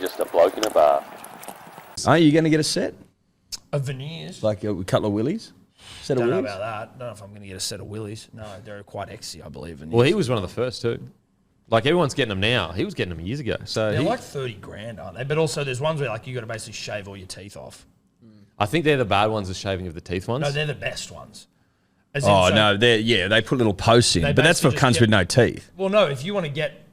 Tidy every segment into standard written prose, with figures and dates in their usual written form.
just a bloke in a bar. Are you going to get a set? Of veneers? Like a couple of willies? Set of Don't know willies? about that. Don't know if I'm going to get a set of willies. No, they're quite exy, I believe. Veneers. Well, he was one of the first too. Like everyone's getting them now. He was getting them years ago. So they're like 30 grand, aren't they? But also there's ones where like you got to basically shave all your teeth off. I think they're the bad ones, the shaving of the teeth ones. No, they're the best ones. As in, Oh, so no, they put little posts in. But that's for basically cunts just with no teeth. Well, no, if you want to get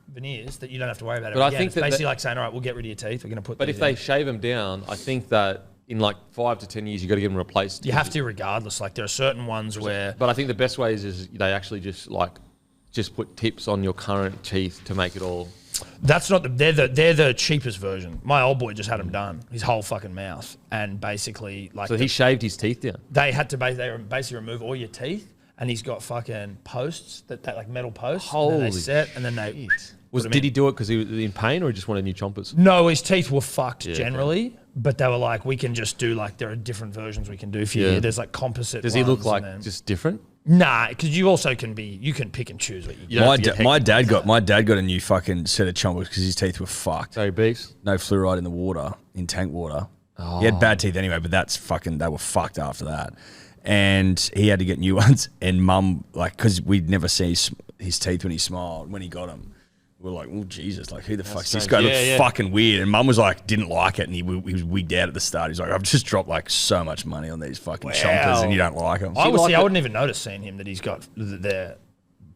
veneers that you don't have to worry about it. But I again, think it's that basically like saying, all right, we'll get rid of your teeth. We're going to put But these if they in. shave them down, I think that in like 5 to 10 years, you got to get them replaced. You have to regardless. Like there are certain ones where... But I think the best way is they actually just put tips on your current teeth to make it all... That's not they're the cheapest version. My old boy just had them done, his whole fucking mouth, and basically like. So he shaved his teeth down. They had to basically remove all your teeth, and he's got fucking posts that like metal posts. Holy and they set, and then they. Did he do it because he was in pain, or he just wanted new chompers? No, his teeth were fucked generally, okay. but they were like, we can just do like there are different versions we can do for you. There's like composite. Does he look like just different? Nah, because you also can pick and choose what you do. My dad got a new fucking set of chompers because his teeth were fucked. So beefs? No fluoride in the water, in tank water. Oh. He had bad teeth anyway, but they were fucked after that. And he had to get new ones. And mum, like, because we'd never see his teeth when he smiled, when he got them. We were like, oh, Jesus, like, who the fuck's this guy? Looks fucking weird. And mum was like, didn't like it. And he was wigged out at the start. He's like, I've just dropped like so much money on these fucking chompers and you don't like them. I wouldn't even notice seeing him that he's got their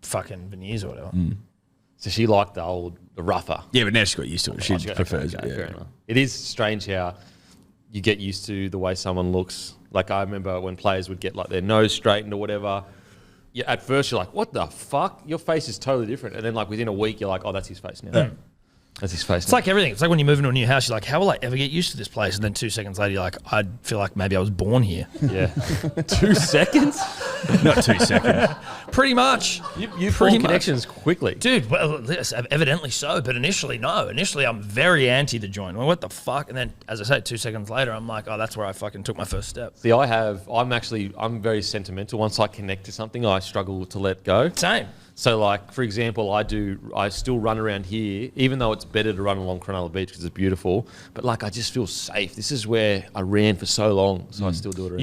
fucking veneers or whatever. Mm. So she liked the rougher. Yeah, but now she's got used to it. She prefers it. Fair enough. It is strange how you get used to the way someone looks. Like I remember when players would get like their nose straightened or whatever. Yeah, at first you're like, what the fuck? Your face is totally different. And then like within a week, you're like, oh, that's his face now. Yeah. That's his face. It's like everything. It's like when you move into a new house, you're like, how will I ever get used to this place? And then 2 seconds later, you're like, I feel like maybe I was born here. Yeah. 2 seconds? Not 2 seconds. Pretty much. You form connections quickly. Dude, well, yes, evidently so. But initially, no. Initially, I'm very anti the joint. Well, what the fuck? And then, as I say, 2 seconds later, I'm like, oh, that's where I fucking took my first step. See, I'm very sentimental. Once I connect to something, I struggle to let go. Same. So, like, for example, I still run around here, even though it's better to run along Cronulla Beach because it's beautiful, but, like, I just feel safe. This is where I ran for so long, so I still do it around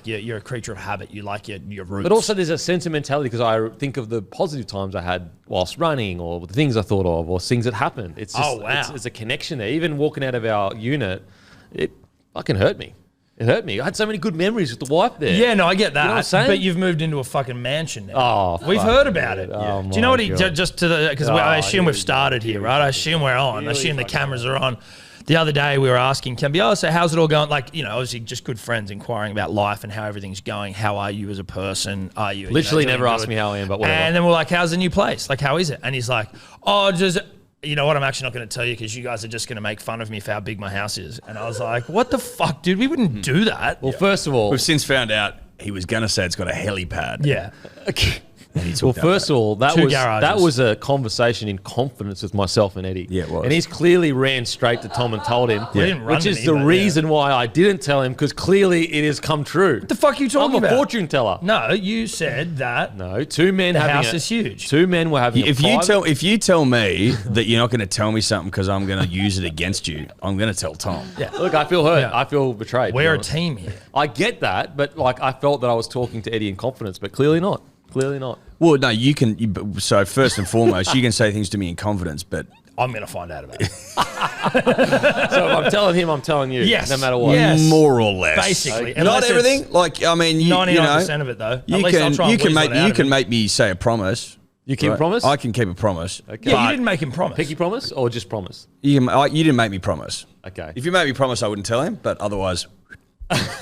here. You're a creature of habit. You like your roots. But also there's a sentimentality because I think of the positive times I had whilst running or the things I thought of or things that happened. It's just, it's a connection there. Even walking out of our unit, it fucking hurt me. It hurt me. I had so many good memories with the wife there. Yeah, no, I get that. You know what I'm saying? But you've moved into a fucking mansion now. Oh, we've heard about it. Oh, do you know what because I assume we've started here, right? I assume we're on. I assume the cameras are on. The other day we were asking Kemby, so how's it all going? Like, obviously just good friends inquiring about life and how everything's going. How are you as a person? Are you literally never asked me how I am, but whatever. And then we're like, how's the new place? Like, how is it? And he's like, oh, just... You know what? I'm actually not going to tell you because you guys are just going to make fun of me for how big my house is. And I was like, what the fuck, dude? We wouldn't do that. Well, first of all... We've since found out he was going to say it's got a helipad. Yeah. Well, first of all, that was a conversation in confidence with myself and Eddy. Yeah, it was. And he's clearly ran straight to Tom and told him, which is the but reason why I didn't tell him, because clearly it has come true. What the fuck are you talking about? I'm a fortune teller. No, you said that. No, two men the having house is huge. Two men were having. If you tell me that you're not going to tell me something because I'm going to use it against you, I'm going to tell Tom. Yeah. Look, I feel hurt. Yeah. I feel betrayed. We're a team here. I get that, but like I felt that I was talking to Eddy in confidence, but clearly not. Clearly not. Well, no, you can. So first and foremost, you can say things to me in confidence, but I'm going to find out about it. So if I'm telling him, I'm telling you. Yes. No matter what. Yes. More or less. Basically. Not everything. Like, I mean, 99% of it, though. You can make me say a promise. You keep a promise? I can keep a promise. Okay. Yeah, you didn't make him promise. Picky promise or just promise? You didn't make me promise. Okay. If you made me promise, I wouldn't tell him, but otherwise...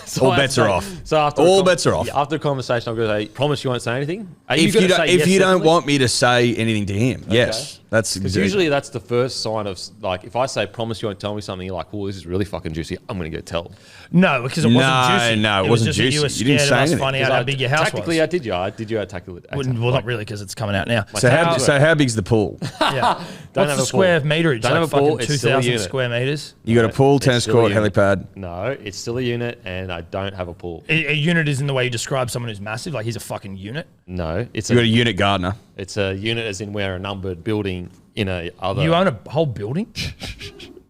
So all bets are off. So all bets are off. Yeah, after a conversation, I'm going to say, promise you won't say anything? If you don't want me to say anything to him, yes. That's because usually that's the first sign of, like, if I say, promise you won't tell me something, you're like, well, this is really fucking juicy. I'm going to go tell. No, because it wasn't juicy. No, it wasn't just juicy. You were You didn't scared say of us anything. finding out how big your house was. Technically, I did you. I did you attack it. Well, not really, because it's coming out now. So how big's the pool? Yeah. What's the square meterage? Don't have a pool. It's still a 2,000 unit. square meters? You got a pool, tennis court, helipad. No, it's still a unit, and I don't have a pool. A unit is in the way you describe someone who's massive, like he's a fucking unit. No, You got a unit gardener. It's a unit as in we're a numbered building in a other. You own a whole building?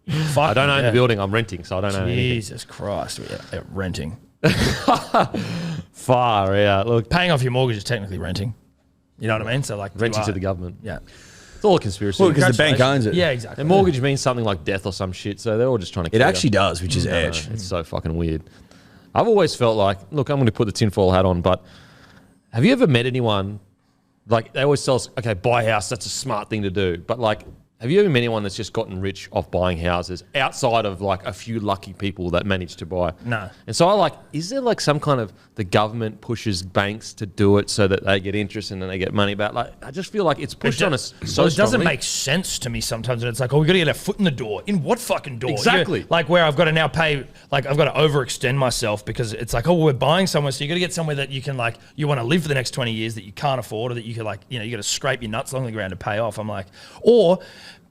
Fuck, I don't own the building. I'm renting, so I don't own anything. Jesus Christ. Yeah, renting. Far out. Look, Paying off your mortgage is technically renting. You know what I mean? So like renting to the government. Yeah. It's all a conspiracy. Well, because the bank owns it. Yeah, exactly. And mortgage means something like death or some shit, so they're all just trying to kill It actually you. does, which is edge. It's so fucking weird. I've always felt like, look, I'm going to put the tinfoil hat on, but have you ever met anyone, like they always tell us, okay, buy a house, that's a smart thing to do. But like, have you ever met anyone that's just gotten rich off buying houses outside of like a few lucky people that managed to buy? No. And so I like, is there like some kind of, the government pushes banks to do it so that they get interest and then they get money back? Like, I just feel like it's pushed on us so well, it doesn't strongly. make sense to me sometimes. And it's like, oh, we got to get a foot in the door. In what fucking door? Exactly. You're, like where I've got to now pay, like I've got to overextend myself because it's like, oh, we're buying somewhere. So you got to get somewhere that you can like, you want to live for the next 20 years that you can't afford or that you can like, you know, you got to scrape your nuts along the ground to pay off. I'm like, or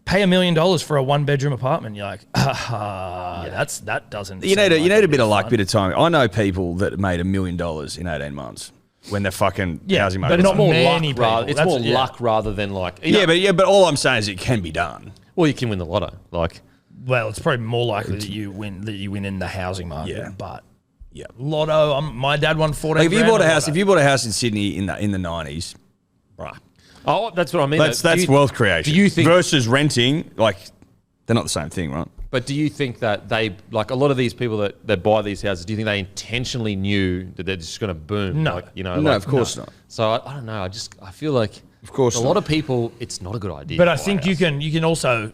pay $1 million for a 1-bedroom apartment. You're like, that doesn't. You need a bit of luck, fun. bit of time. I know people that made $1 million in 18 months when they're fucking housing market. but It's not more many luck, people. rather, it's That's- more yeah. luck rather than like, But all I'm saying is it can be done. well, you can win the lotto. Like, Well, it's probably more likely that you win in the housing market. Yeah. But Yeah. lotto, my dad won 14 Like if you grand bought a on house, lotto. if you bought a house in Sydney in the 90s, bruh. oh, that's what I mean. That's Do you- wealth creation. Do you think? versus renting? Like they're not the same thing, right? But do you think that they, like a lot of these people that buy these houses, do you think they intentionally knew that they're just going to boom? No. Like, you know, No, like, of course not. So I don't know. I feel like Of course a not. lot of people, it's not a good idea. But to I buy a think house. you can also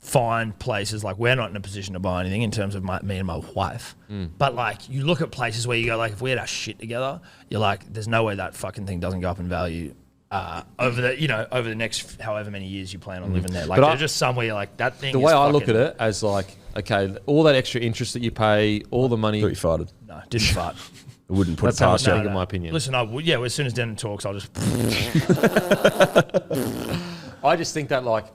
find places like we're not in a position to buy anything in terms of me and my wife. But like you look at places where you go like if we had our shit together, you're like there's no way that fucking thing doesn't go up in value over the next however many years you plan on living there. Like But there's just somewhere you're like that thing. The is way I look fucking- at it as like, okay, all that extra interest that you pay, all the money. Thought you farted. No, didn't fart. I wouldn't put That's it how past much I you. think, in my opinion. Listen, I would. Yeah, as soon as Denton talks, I'll just. I just think that like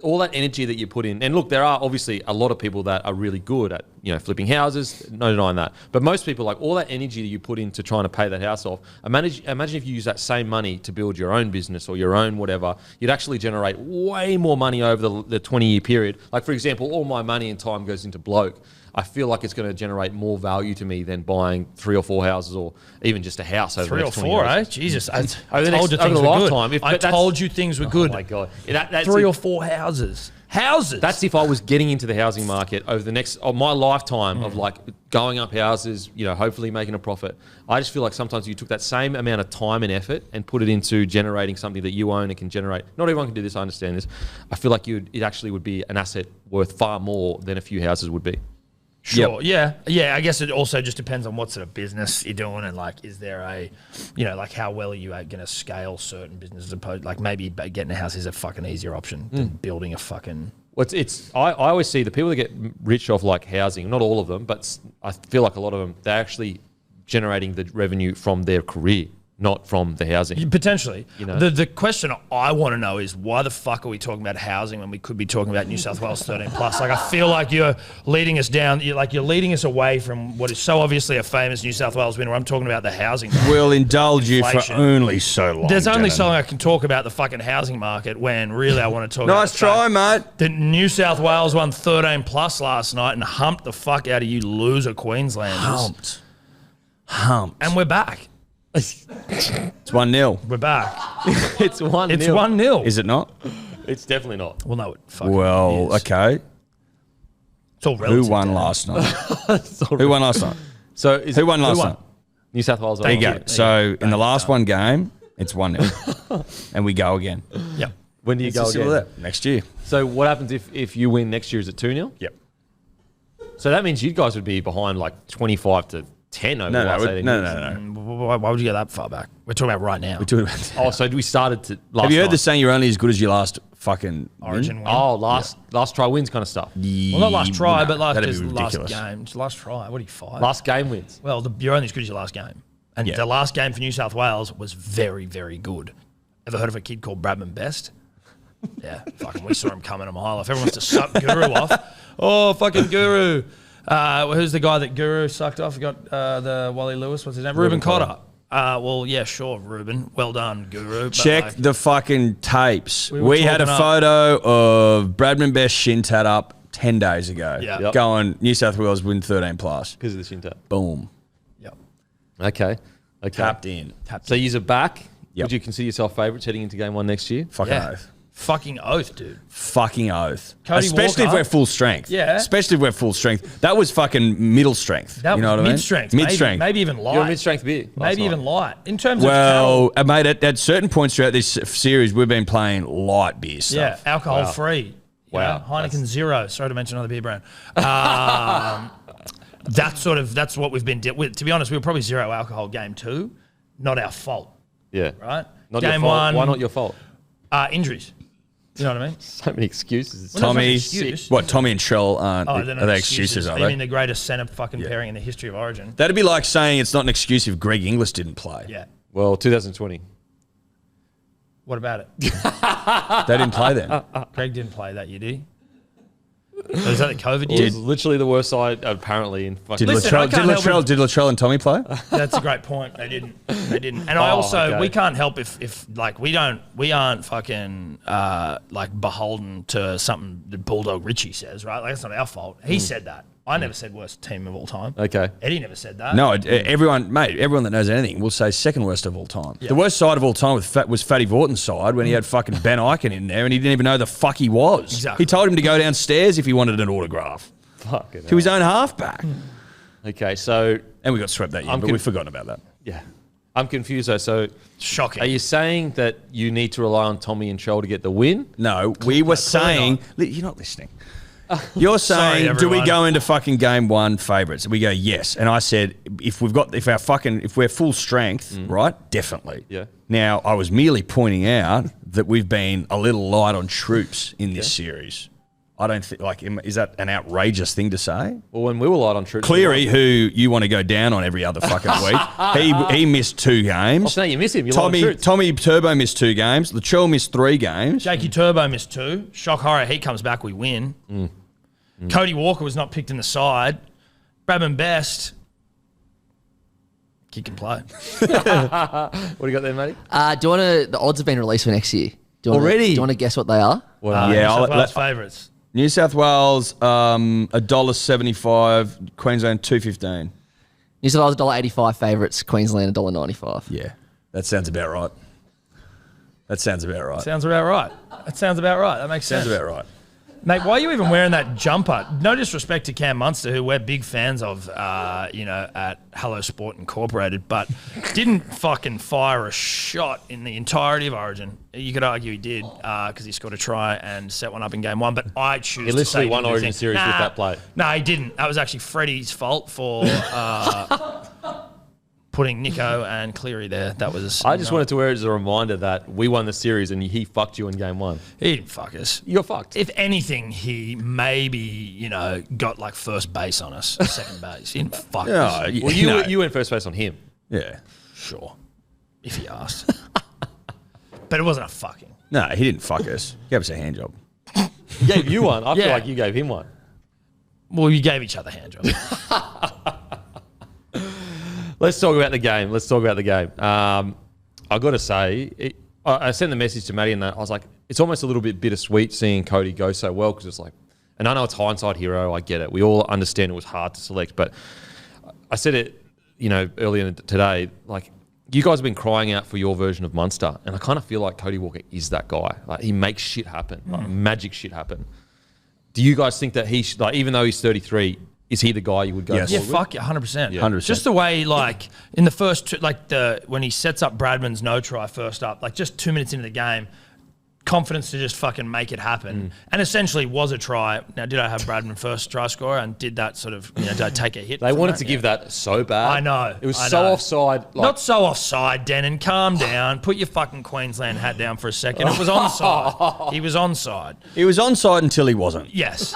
all that energy that you put in, and look, there are obviously a lot of people that are really good at flipping houses, no denying that. But most people, like all that energy that you put into trying to pay that house off, imagine if you use that same money to build your own business or your own whatever, you'd actually generate way more money over the 20-year period. Like for example, all my money and time goes into Bloke. I feel like it's going to generate more value to me than buying 3 or 4 houses or even just a house over 3 the or next 20 4, years. eh? Jesus, I Over the told next- you over things the were lifetime, good. but I that's- told you things were good. Oh my God. That's 3 or 4 houses. Houses. That's if I was getting into the housing market over the next my lifetime of like going up houses, hopefully making a profit. I just feel like sometimes you took that same amount of time and effort and put it into generating something that you own and can generate. Not everyone can do this. I understand this. I feel like it actually would be an asset worth far more than a few houses would be. Sure. Yep. Yeah. I guess it also just depends on what sort of business you're doing and like, is there a, like how well are you going to scale certain businesses? Opposed, like maybe getting a house is a fucking easier option than building a fucking. Well, I always see the people that get rich off like housing, not all of them, but I feel like a lot of them, they're actually generating the revenue from their career, not from the housing. Potentially. know? The question I want to know is why the fuck are we talking about housing when we could be talking about New South Wales 13 plus? Like I feel like you're leading us down, you're leading us away from what is so obviously a famous New South Wales winner. I'm talking about the housing market. We'll indulge you for Inflation. only so long. There's only Denon. so long I can talk about the fucking housing market when really I want to talk Nice about the try, fact mate. that New South Wales won 13 plus last night and humped the fuck out of you loser Queenslanders. Humped. And we're back. It's 1-0. We're back. It's 1-0. It's 1-0. Is it not? It's definitely not. Well, no, it fucking Well, is. okay. It's all relative. Who won Dan. last night? Who won last night? So Who won last won? night? New South Wales. There you go. There you So go. in the last one game, it's 1-0. And we go again. Yep. When do you It's go as simple again? as that. Next year. So what happens if you win next year? Is it 2-0? Yep. So that means you guys would be behind like 25-10 over the last 18 No. years. Why would you go that far back? We're talking about right now. We're talking about Oh, so we started to last Have you heard night. the saying you're only as good as your last fucking Origin win. Oh, last try wins kind of stuff. Well, not last try, but like that'd just be last ridiculous. game. Just last try. What are you, 5? Last game wins. Well, you're only as good as your last game. And Yeah. the last game for New South Wales was very, very good. Ever heard of a kid called Bradman Best? Yeah, fucking we saw him coming a mile off. Everyone wants to suck Guru off. Oh, fucking Guru. Who's the guy that Guru sucked off? Got the Wally Lewis. What's his name? Ruben Cotter. Well, yeah, sure, Ruben. Well done, Guru. But Check like, the fucking tapes. We were We had a talking up. photo of Bradman Best shin tat up 10 days ago. Yeah. Yep. Going, New South Wales win 13 plus. Because of the shin tap. Boom. Yep. Okay. Tapped in. So you're back. Yep. Would you consider yourself favourites heading into game 1 next year? Fucking Yeah. oath. Fucking oath, dude. Fucking oath. Cody Especially Walker. if we're full strength. Yeah. Especially if we're full strength. That was fucking middle strength. That you know what I mean? mid-strength. Mid-strength. Maybe even light. You're a mid-strength beer. Maybe even light. In terms Well, of mate, at certain points throughout this series, we've been playing light beer stuff. yeah, alcohol free. Wow. Heineken Zero. Sorry to mention another beer brand. That's what we've been with. To be honest, we were probably 0 alcohol game 2. Not our fault, Yeah. right? Not game your fault. 1. Why not your fault? Injuries. You know what I mean? So many excuses. Well, Tommy, that's not an excuse. what, Tommy and Trell aren't, They're are they excuses, are I mean, they? the greatest centre fucking pairing in the history of Origin. That'd be like saying it's not an excuse if Greg Inglis didn't play. Yeah. Well, 2020. What about it? They didn't play then. Greg didn't play that year, did he? So is that the COVID It year? was literally the worst side, apparently, in fucking... Did Listen, I can't help Latrell and Tommy play? That's a great point. They didn't. And I also okay. we can't help if like we aren't fucking like beholden to something that Bulldog Richie says, right? Like that's not our fault. He said that. I never said worst team of all time. Okay. Eddie never said that. No, everyone that knows anything will say second worst of all time. The worst side of all time was Fatty Vorton's side when he had fucking Ben Eichen in there and he didn't even know the fuck he was. Exactly. He told him to go downstairs if he wanted an autograph Fucking to his own halfback. Okay, so... And we got swept that year, but we've forgotten about that. Yeah. I'm confused, though. So Shocking. are you saying that you need to rely on Tommy and Trell to get the win? No, we were saying... You're not listening. You're saying, Sorry, do we everyone. go into fucking game 1 favourites? We go, yes. And I said, if we're full strength, right? Definitely. Yeah. Now, I was merely pointing out that we've been a little light on troops in this series. I don't think, is that an outrageous thing to say? Well, when we were light on troops... Cleary, who you want to go down on every other fucking week, he missed 2 games. Oh, so you miss him. You're light on troops. Tommy Turbo missed 2 games. Latrell missed 3 games. Jakey Turbo missed 2. Shock horror. He comes back. We win. Cody Walker was not picked in the side. Bradman Best. He can play. What do you got there, matey? Do you want to? The odds have been released for next year. Do you wanna, Already? Do you want to guess what they are? Favourites. New South Wales, $1.75. Queensland, $2.15. New South Wales $1.85 favourites. Queensland $1.95. Yeah, that sounds about right. Sounds about right. That sounds about right. That makes sense. Sounds about right. Mate, why are you even wearing that jumper? No disrespect to Cam Munster, who we're big fans of, at Hello Sport Incorporated, but didn't fucking fire a shot in the entirety of Origin. You could argue he did because he scored a try and set one up in game 1, but I choose He to literally say won Origin series with that play. No, he didn't. That was actually Freddie's fault for putting Nico and Cleary there. That was. I just wanted to wear it as a reminder that we won the series and he fucked you in game 1. He didn't fuck us. You're fucked. If anything, he maybe, got like first base on us, second base. He didn't fuck us. Well, you went first base on him. Yeah. Sure. If he asked. But it wasn't a fucking. No, he didn't fuck us. He gave us a hand job. He gave you one. I feel Yeah. like you gave him one. Well, you gave each other hand jobs. Let's talk about the game. I got to say, I sent the message to Matty and I was like, it's almost a little bit bittersweet seeing Cody go so well because it's like, and I know it's hindsight hero. I get it. We all understand it was hard to select, but I said it, earlier today, like you guys have been crying out for your version of Munster, and I kind of feel like Cody Walker is that guy. Like he makes shit happen, like magic shit happen. Do you guys think that he, even though he's 33, is he the guy you would go Yes. Yeah, forward with? fuck yeah, 100%. Yeah. 100%. Just the way, in the first two, when he sets up Bradman's no try first up, just 2 minutes into the game, confidence to just fucking make it happen. And essentially was a try. Now, did I have Bradman first try scorer and did that sort of, did I take a hit? They from wanted that? to give that so bad. I know. It was I so know. offside. Not so offside, Denon. Calm down. Put your fucking Queensland hat down for a second. It was onside. He was onside. He was onside until he wasn't. Yes.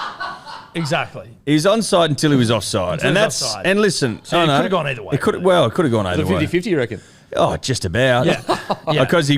Exactly. He was onside until he was offside. Until and he was that's offside. And listen, So it I know, could've gone either way, It could really. have gone either way. 50-50, you reckon? Oh, just about. Yeah. Yeah. Because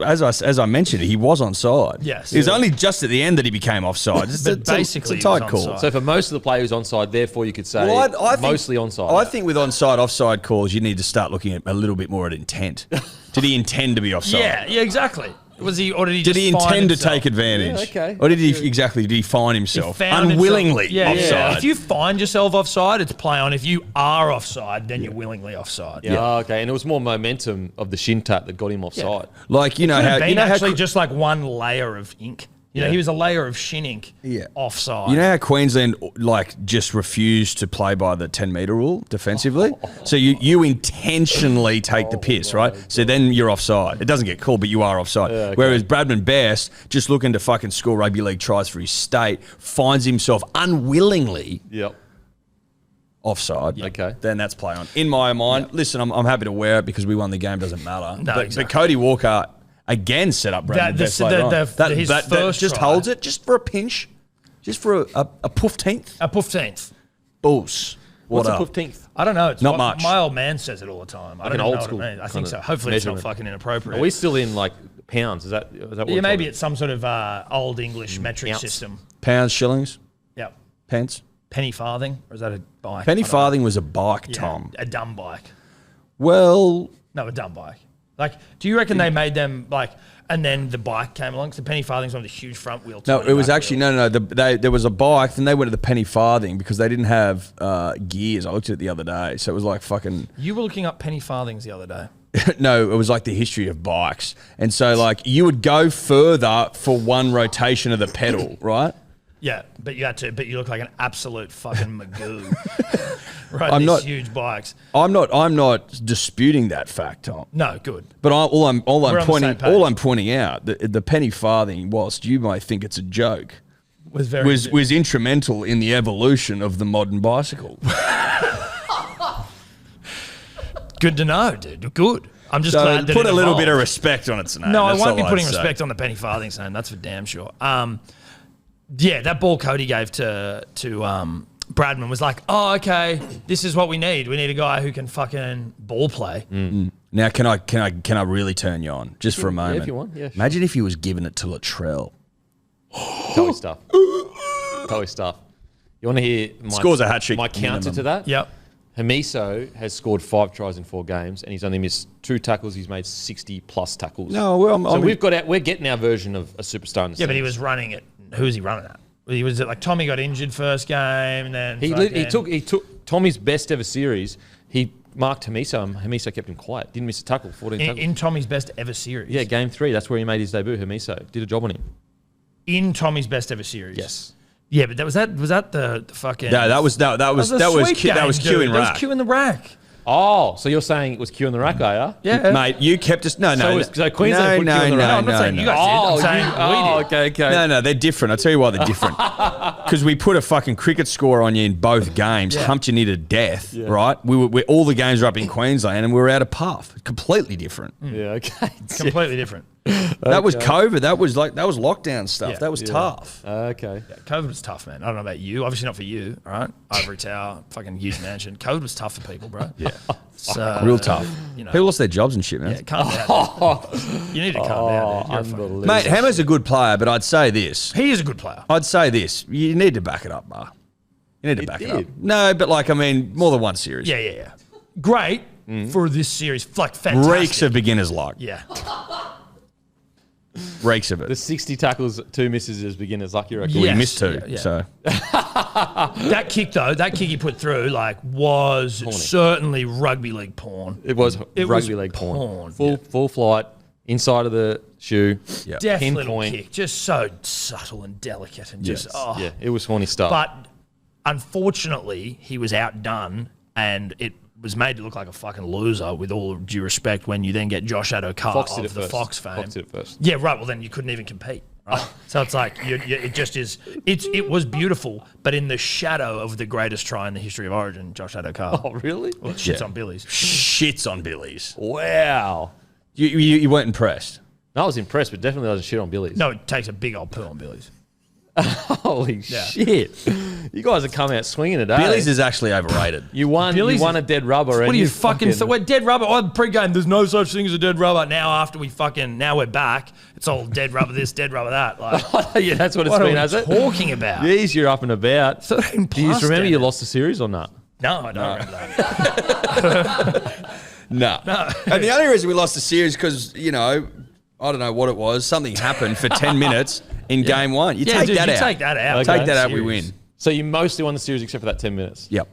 as I mentioned, he was onside. Yes. It was only just at the end that he became offside. But basically it's a tight he was call. onside. So for most of the players onside, therefore you could say I think- mostly onside. I think with onside, offside calls, you need to start looking at a little bit more at intent. Did he intend to be offside? Yeah, exactly. Was he, or did he? Did just he find intend to himself? take advantage? Yeah, okay. Or did Did he find himself Found unwillingly himself, offside? If you find yourself offside, it's play on. If you are offside, then you're willingly offside. Yeah, okay. And it was more momentum of the shin tap that got him offside. Like, you know how... Been You know actually how, just like one layer of ink. You know, he was a layer of shin ink offside. you know how Queensland, like, just refused to play by the 10-metre rule defensively? So you intentionally take the piss, right? So then you're offside. It doesn't get called, but you are offside. Yeah, okay. Whereas Bradman Best, just looking to fucking score rugby league tries for his state, finds himself unwillingly Yep. offside. Okay. Then that's play on. In my mind, listen, I'm happy to wear it because we won the game, doesn't matter. No, but exactly. Cody Walker again set up Bradman Best later on. His That first just try. holds it, just for a pinch, just for a 15th. A 15th. Bulls. What's What a up? 15th? I don't know. It's Not what, much. My old man says it all the time. I Like don't an know old what school it means. I think kind so. of Hopefully it's not measurement. fucking inappropriate. Are we still in like pounds? Is that what Yeah, we're maybe talking? it's some sort of old English metric Ounce. system. Pounds, shillings, Yep. pence. Penny farthing, or is that a bike? Penny I don't farthing was a bike, know. Yeah, Tom. a dumb bike. Well, No, a dumb bike. Like, do you reckon they made them like, and then the bike came along? 'Cause the penny farthing's on the huge front wheel. no, tiny it was back actually wheel. there was a bike. Then they went to the penny farthing because they didn't have gears. I looked at it the other day, so it was like fucking. You were looking up penny farthings the other day. No, it was like the history of bikes, and so like you would go further for one rotation of the pedal, right? Yeah, but you had to. But you look like an absolute fucking magoo. Right, I'm these not- huge bikes. I'm not disputing that fact, Tom. No, good. But all I'm We're on the same page. pointing out the penny farthing, whilst you might think it's a joke, Was very was instrumental in the evolution of the modern bicycle. good to know, dude. Good. I'm just So glad that put it a little evolved. bit of respect on its name. No, That's I won't all be I'd putting say. respect on the penny farthing's name. That's for damn sure. Yeah, that ball Cody gave to Bradman was like, oh, okay, this is what we need. We need a guy who can fucking ball play. Now, can I really turn you on just for a moment? if you want, yeah, sure. Imagine if he was giving it to Latrell. Toey stuff. Toey stuff. You want to hear my, Scores a hat-trick my counter minimum. to that? Yep. Hamiso has scored 5 tries in 4 games, and he's only missed 2 tackles. He's made 60+ tackles. No, well, so we're getting our version of a superstar. In the Yeah, but he Saints. was running it. Who was he running at? He was like Tommy got injured first game, and then He took Tommy's best ever series. He marked Hamiso, and Hamiso kept him quiet. Didn't miss a tackle. 14 tackles. in Tommy's best ever series. Yeah, game 3. That's where he made his debut. Hamiso did a job on him. In Tommy's best ever series. Yes. Yeah, but was that the fucking? No, that was sweet Q in That rack. was Q in the rack. Oh, so you're saying it was Q in the rack, are you? Yeah, Mate, you kept us. No. So Queensland put Q in the rack. No, I'm not saying you guys did. I'm saying we did. okay. No, they're different. I'll tell you why they're different. Because we put a fucking cricket score on you in both games, humped you near to death, right? We all the games were up in Queensland and we were out of puff. Completely different. Yeah, okay. Completely different. That was COVID. That was lockdown stuff. Yeah. that was tough. Okay. Yeah, COVID was tough, man. I don't know about you. Obviously not for you, all right? Ivory Tower, fucking huge mansion. COVID was tough for people, bro. Yeah. So, Real tough. You know, People lost their jobs and shit, man. yeah, calm down. You need to calm down. Dude. You're a fucking- Unbelievable. Mate, Hammer's a good player, but I'd say this. He is a good player. I'd say this. You need to back it up, Bar. You need to back it up. No, but like, I mean, more than one series. Yeah. Great for this series. Like, fantastic. Reeks of beginner's luck. Yeah. Reeks of it. The 60 tackles, 2 misses as beginners, like you reckon. Well, Yes. you missed 2, Yeah. so. That kick, though, that kick he put through, like, was certainly rugby league porn. It was It rugby was league porn. porn, Full flight, inside of the shoe. Yeah. Deft little Pinpoint. kick. Just so subtle and delicate and just, oh. Yeah, it was horny stuff. But unfortunately, he was outdone, and it was made to look like a fucking loser. With all due respect, when you then get Josh Adokar Fox did of it the first. Fox fame, Fox did it first. Yeah, right. Well, then you couldn't even compete. Right? So it's like it just is. It was beautiful, but in the shadow of the greatest try in the history of Origin, Josh Adokar. Oh, really? Well, it shits on Billy's. Shits on Billy's. Wow. You weren't impressed. I was impressed, but definitely doesn't shit on Billy's. No, it takes a big old poo on Billy's. Holy shit. You guys have come out swinging today. Billy's is actually overrated. You won a dead rubber. What do you fucking? We're dead rubber. Oh, pre-game, there's no such thing as a dead rubber. Now now we're back. It's all dead rubber this, dead rubber that. Like, yeah, that's what it's what been, are has we it? talking about? Jeez, you're up and about. 13 Do you plus, remember damn you it. lost the series or not? No, I don't remember that. No. And the only reason we lost the series because, I don't know what it was. Something happened for 10 minutes in game one. You take dude, that you out. take that out. Okay. Take that out, we Serious. win. So you mostly won the series except for that 10 minutes. Yep.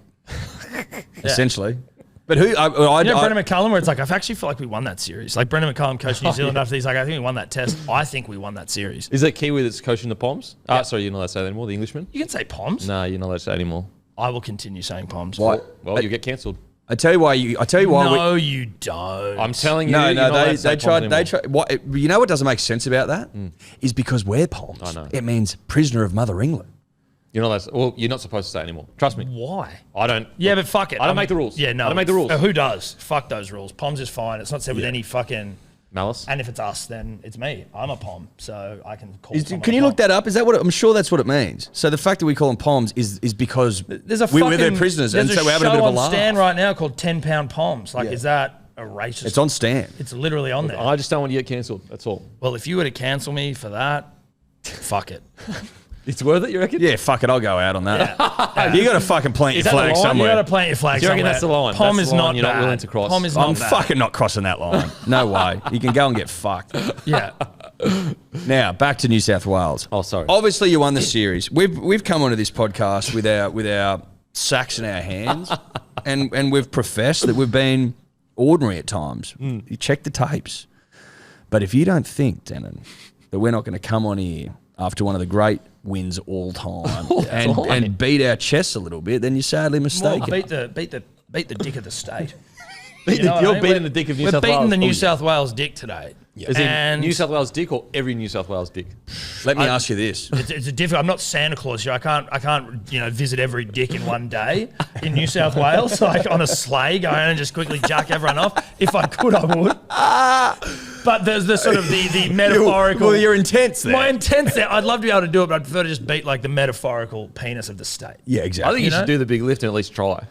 Essentially. But who? You know, Brendan McCullum, where it's like, I actually feel like we won that series. Like, Brendan McCullum coached New Zealand after he's like, I think we won that test. I think we won that series. Is that Kiwi that's coaching the Poms? Sorry, you're not allowed to say that anymore, the Englishman? You can say Poms. No, you're not allowed to say it anymore. I will continue saying Poms. Why? Well, you get cancelled. I tell you why. No, you don't. I'm telling you. No, you're not allowed they to say tried. Poms They anymore. tried. What? You know what doesn't make sense about that is because we're Poms. I know. It means prisoner of Mother England. You're not allowed to, well, you're not supposed to say it anymore. Trust me. Why? I don't. Yeah, but fuck it. I don't make the rules. Yeah, no. I don't make the rules. Who does? Fuck those rules. Poms is fine. It's not said with any fucking... Malice. And if it's us, then it's me. I'm a Pom, so I can call someone Can a you Pom. look that up? Is that what? I'm sure that's what it means. So the fact that we call them Poms is because There's a we're their fucking- prisoners, and there's so we're having a bit of a show on laugh. Stan right now called 10-pound Poms. Like, Yeah. is that a racist? It's on Stan. It's literally on there. I just don't want to get cancelled. That's all. Well, if you were to cancel me for that, fuck it. It's worth it, you reckon? Yeah, fuck it. I'll go out on that. You got to fucking plant your that the flag line? You somewhere. got to plant your flag Do you reckon somewhere. that's the line? Pom That's is the line not you're not bad. willing to cross? Pom is not I'm bad. fucking not crossing that line. No way. You can go and get fucked. Yeah. Now back to New South Wales. Oh, sorry. Obviously, you won the series. We've come onto this podcast with our sacks in our hands, and we've professed that we've been ordinary at times. You check the tapes, but if you don't think, Denon, that we're not going to come on here after one of the great wins all time and beat our chests a little bit, then you're sadly Well, mistaken. beat the dick of the state. You're beating the dick of New South Wales. We're beating the New South Wales dick today. Is it And New South Wales dick or every New South Wales dick? Let me ask you this. it's a different. I'm not Santa Claus here. I can't visit every dick in one day in New South Wales, like on a sleigh, go around and just quickly jack everyone off. If I could, I would. But there's the sort of the metaphorical. Well, you're intense there. My intent's there. I'd love to be able to do it, but I'd prefer to just beat like the metaphorical penis of the state. Yeah, I exactly. think you know? should do the big lift and at least try.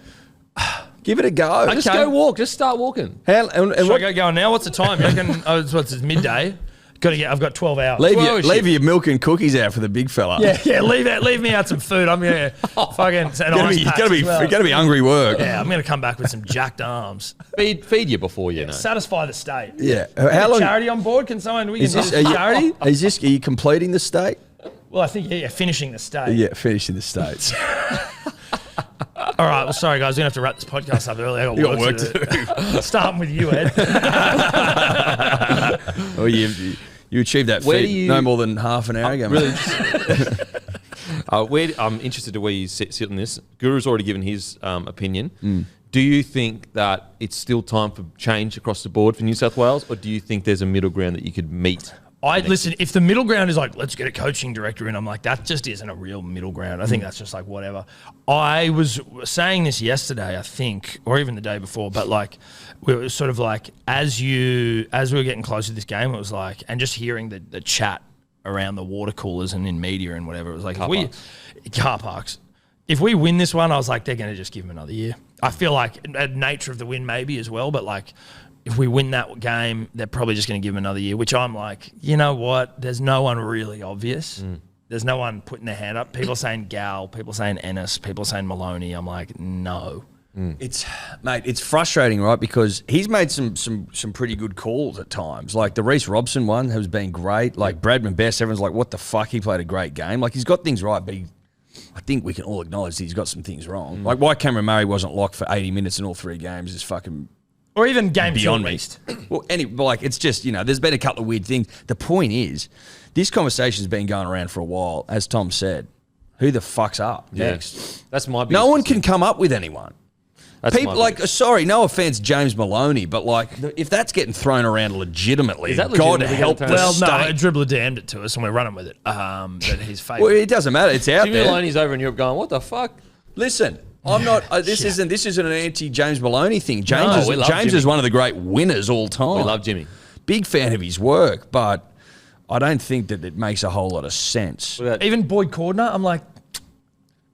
Give it a go. Just go walk. Just start walking. How, and Should I what, get going now? What's the time? You reckon? It's midday. I've got 12 hours. leave your milk and cookies out for the big fella. Yeah. Leave me out some food. I'm gonna fucking an ice It's gotta be, as well. it's gotta be hungry work. Yeah, I'm gonna come back with some jacked arms. Feed you before you know. Satisfy the state. Yeah. How How long charity on board? Can someone? We can is do this? this Are charity. are you completing the state? Well, I think finishing the state. Yeah, finishing the states. All right. Well, sorry guys, we're gonna have to wrap this podcast up early. I got work to do. Starting with you, Ed. Well, you achieved that Where feat do you- no more than half an hour ago. Really mate. I'm interested to where you sit on this. Guru's already given his opinion. Do you think that it's still time for change across the board for New South Wales, or do you think there's a middle ground that you could meet? Listen, if the middle ground is like, let's get a coaching director in, I'm like, that just isn't a real middle ground. I think that's just like whatever. I was saying this yesterday, I think, or even the day before, but like, we were sort of like, as we were getting closer to this game, it was like, and just hearing the chat around the water coolers and in media and whatever, it was like, car parks. If we win this one, I was like, they're going to just give him another year. I feel like nature of the win maybe as well, but like, if we win that game, they're probably just going to give him another year, which I'm like, you know what? There's no one really obvious. There's no one putting their hand up. People saying Gal, people saying Ennis, people saying Maloney. I'm like, no. It's frustrating, right? Because he's made some pretty good calls at times. Like the Reece Robson one has been great. Like Bradman Best, everyone's like, what the fuck? He played a great game. Like he's got things right, but I think we can all acknowledge that he's got some things wrong. Like why Cameron Murray wasn't locked for 80 minutes in all three games is fucking... Or even game two beyond at me. least. Well, it's just, there's been a couple of weird things. The point is, this conversation's been going around for a while, as Tom said. Who the fuck's up next? That's my biggest No one concern. can come up with anyone. That's People my biggest- sorry, no offense, James Maloney, but like, if that's getting thrown around legitimately, Is that God legitimately help getting the thrown Well, state. no, Dribbler damned it to us and we're running with it. That he's favourite. Well, it doesn't matter. It's out Jimmy there. Maloney's over in Europe going, what the fuck? Listen, I'm not. This isn't an anti-James Maloney thing. James we love is Jimmy. one of the great winners all time. We love Jimmy. Big fan of his work, but I don't think that it makes a whole lot of sense. What about- Even Boyd Cordner, I'm like,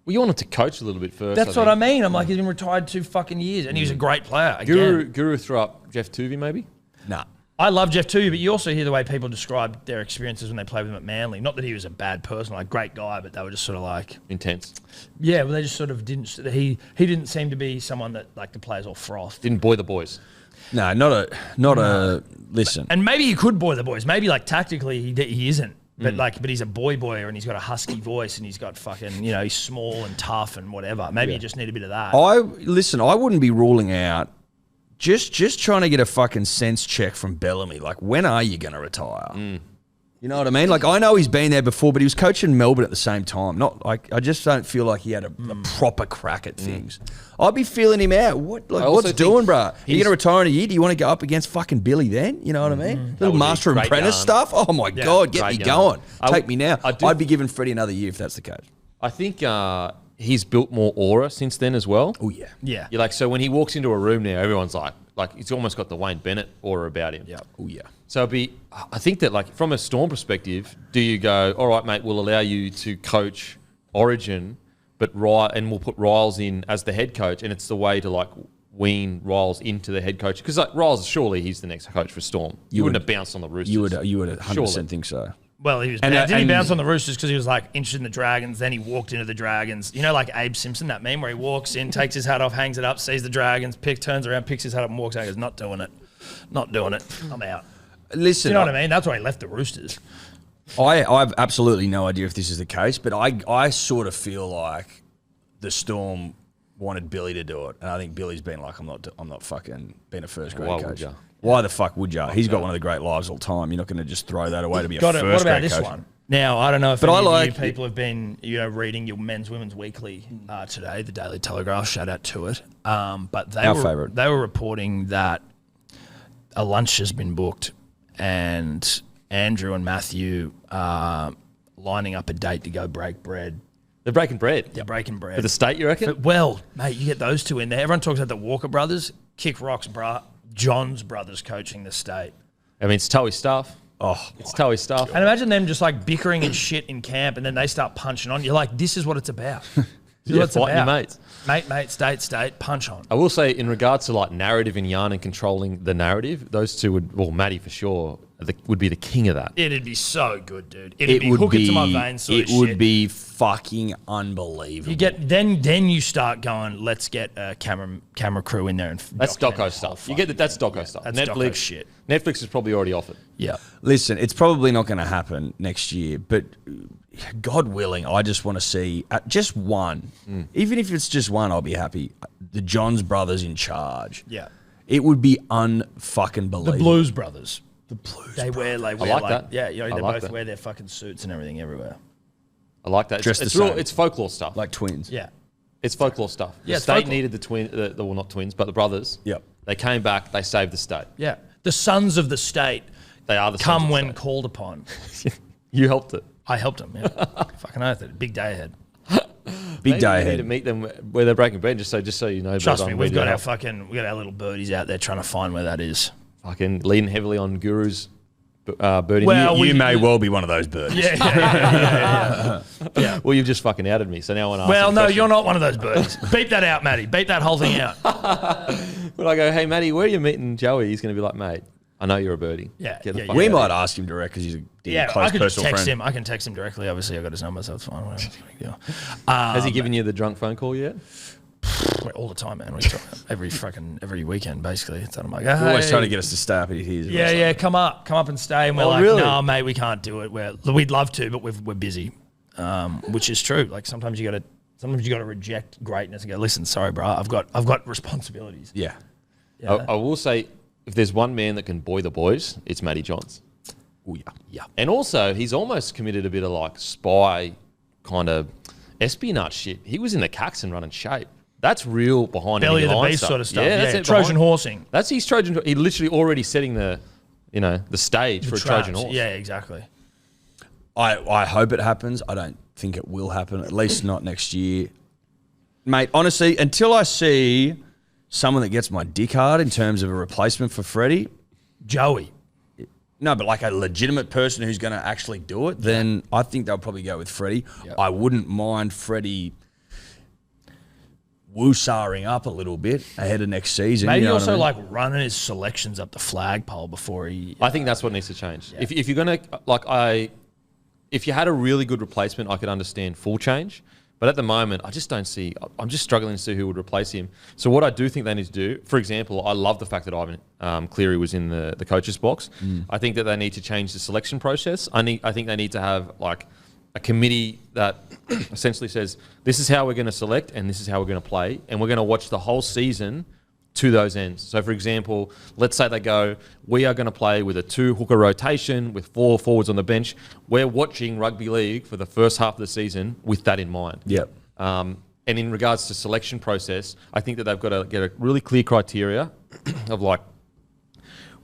Well, you wanted to coach a little bit first. that's what I mean. I'm like, he's been retired 2 fucking years and he was a great player. Again. Guru threw up Jeff Tuvey, maybe? Nah. I love Jeff too, but you also hear the way people describe their experiences when they played with him at Manly. Not that he was a bad person, like great guy, but they were just sort of like, Intense. yeah, well, they just sort of didn't. He didn't seem to be someone that like the players all frothed. Didn't buoy the boys. No, not a. Listen, And maybe he could boy the boys. Maybe like tactically he isn't. But but he's a boy and he's got a husky voice and he's got fucking, he's small and tough and whatever. Maybe you just need a bit of that. I wouldn't be ruling out just trying to get a fucking sense check from Bellamy. Like, when are you going to retire? You know what I mean? Like, I know he's been there before, but he was coaching Melbourne at the same time. Not like, I just don't feel like he had a proper crack at things. I'd be feeling him out. What's doing, bro? Are you going to retire in a year? Do you want to go up against fucking Billy then? You know what I mean? Little master and apprentice stuff. Oh my God, get me going. Take me now. I'd be giving Freddie another year if that's the case. I think he's built more aura since then as well. Oh yeah. Yeah. You're like, so when he walks into a room now, everyone's like he's almost got the Wayne Bennett aura about him. Yeah. Oh yeah. So I think that, like, from a Storm perspective, do you go, all right, mate, we'll allow you to coach Origin, and we'll put Riles in as the head coach, and it's the way to, like, wean Riles into the head coach? Because, like, Riles, surely he's the next coach for Storm. You wouldn't have bounced on the Roosters. You would 100% think so. Well, he was. Didn't he bounce on the Roosters because he was like interested in the Dragons? Then he walked into the Dragons. You know, like Abe Simpson, that meme where he walks in, takes his hat off, hangs it up, sees the Dragons, turns around, picks his hat up, and walks out. He goes, "Not doing it. I'm out." Listen, you know what I mean? That's why he left the Roosters. I've absolutely no idea if this is the case, but I sort of feel like the Storm wanted Billy to do it, and I think Billy's been like, I'm not fucking being a first grade coach. Why the fuck would you? He's got one of the great lives all time. You're not going to just throw that away to be a first grade coach. What about this one? Now, I don't know if any of you people have been, reading your Men's Women's Weekly today, the Daily Telegraph. Shout out to it. But they were reporting that a lunch has been booked, and Andrew and Matthew are lining up a date to go break bread. They're breaking bread. They're breaking bread for the state, you reckon? Well, mate, you get those two in there. Everyone talks about the Walker brothers. Kick rocks, bruh. John's brothers coaching the state. I mean, it's Toey stuff. Oh, it's Toey stuff. And imagine them just like bickering and shit in camp, and then they start punching on. You're like, this is what it's about. Fighting your mates. Mate, state, punch on. I will say, in regards to like narrative and yarn and controlling the narrative, those two Maddie for sure, would be the king of that. It'd be so good, dude. It'd be hook it to my veins sort of shit. It would be fucking unbelievable. You get then you start going, let's get a camera crew in there and that's doco stuff. You get that's doco stuff. That's Netflix doco shit. Netflix is probably already offered. Yeah. Listen, it's probably not going to happen next year, but God willing, I just want to see just one. Even if it's just one, I'll be happy. The Johns brothers in charge. Yeah. It would be unfucking believable. The Blues brothers. They wear like that. Yeah, they like both wear their fucking suits and everything everywhere. I like that. It's folklore stuff. Like twins. Yeah. It's folklore stuff. Yeah, the state needed well, not twins, but the brothers. Yep. They came back, they saved the state. Yeah. The sons of the state. They are the come sons of the when state. called upon. You helped it. I helped them, yeah. Fucking oath it. Big day ahead. Big day You ahead. need to meet them where they're breaking bread, just so you know. Trust me, we've got our little birdies out there trying to find where that is. Fucking leaning heavily on Guru's birdie. Well, you may well be one of those birds. Yeah. Well, you've just fucking outed me, so now when I Well, no, you're not one of those birds. Beep that out, Matty. Beep that whole thing out. When I go, hey, Matty, where are you meeting Joey? He's going to be like, mate, I know you're a birdie. Yeah, Get the yeah, fuck We out of might here. ask him direct because he's a Yeah, close I can just personal text friend. him. I can text him directly. Obviously, I got his number, so it's fine. Whatever. It's no big deal. Has he given you the drunk phone call yet? All the time, man. We talk every weekend, basically. So I'm like, hey. You're always trying to get us to stay up at his. Yeah, come up and stay. And we're like, really? no, mate, we can't do it. We'd love to, but we're busy, which is true. Like sometimes you got to reject greatness and go, listen, sorry, bro, I've got responsibilities. Yeah. Yeah. I will say, if there's one man that can buoy the boys, it's Matty Johns. Oh yeah. Yeah. And also, he's almost committed a bit of like spy kind of espionage shit. He was in the Caxton running shape. That's real behind Belly of the behind beast sort of stuff. Yeah, Yeah, that's it. Trojan horsing. That's his Trojan. He literally already setting the stage for a Trojan horse. Yeah, exactly. I hope it happens. I don't think it will happen, at least not next year. Mate, honestly, until I see someone that gets my dick hard in terms of a replacement for Freddie, Joey. no, but like a legitimate person who's going to actually do it, then I think they'll probably go with Freddie. Yep. I wouldn't mind Freddie woo-sahing up a little bit ahead of next season. Maybe you know also what I mean? like running his selections up the flagpole before he. I think that's what needs to change. Yeah. If you're gonna if you had a really good replacement, I could understand full change. But at the moment, I just don't see. I'm just struggling to see who would replace him. So what I do think they need to do, for example, I love the fact that Ivan Cleary was in the coach's box. I think that they need to change the selection process. I think they need to have like a committee that essentially says this is how we're going to select and this is how we're going to play, and we're going to watch the whole season to those ends. So, for example, let's say they go, we are going to play with a 2-hooker rotation with 4 forwards on the bench. We're watching rugby league for the first half of the season with that in mind. Yep. And in regards to selection process, I think that they've got to get a really clear criteria of like,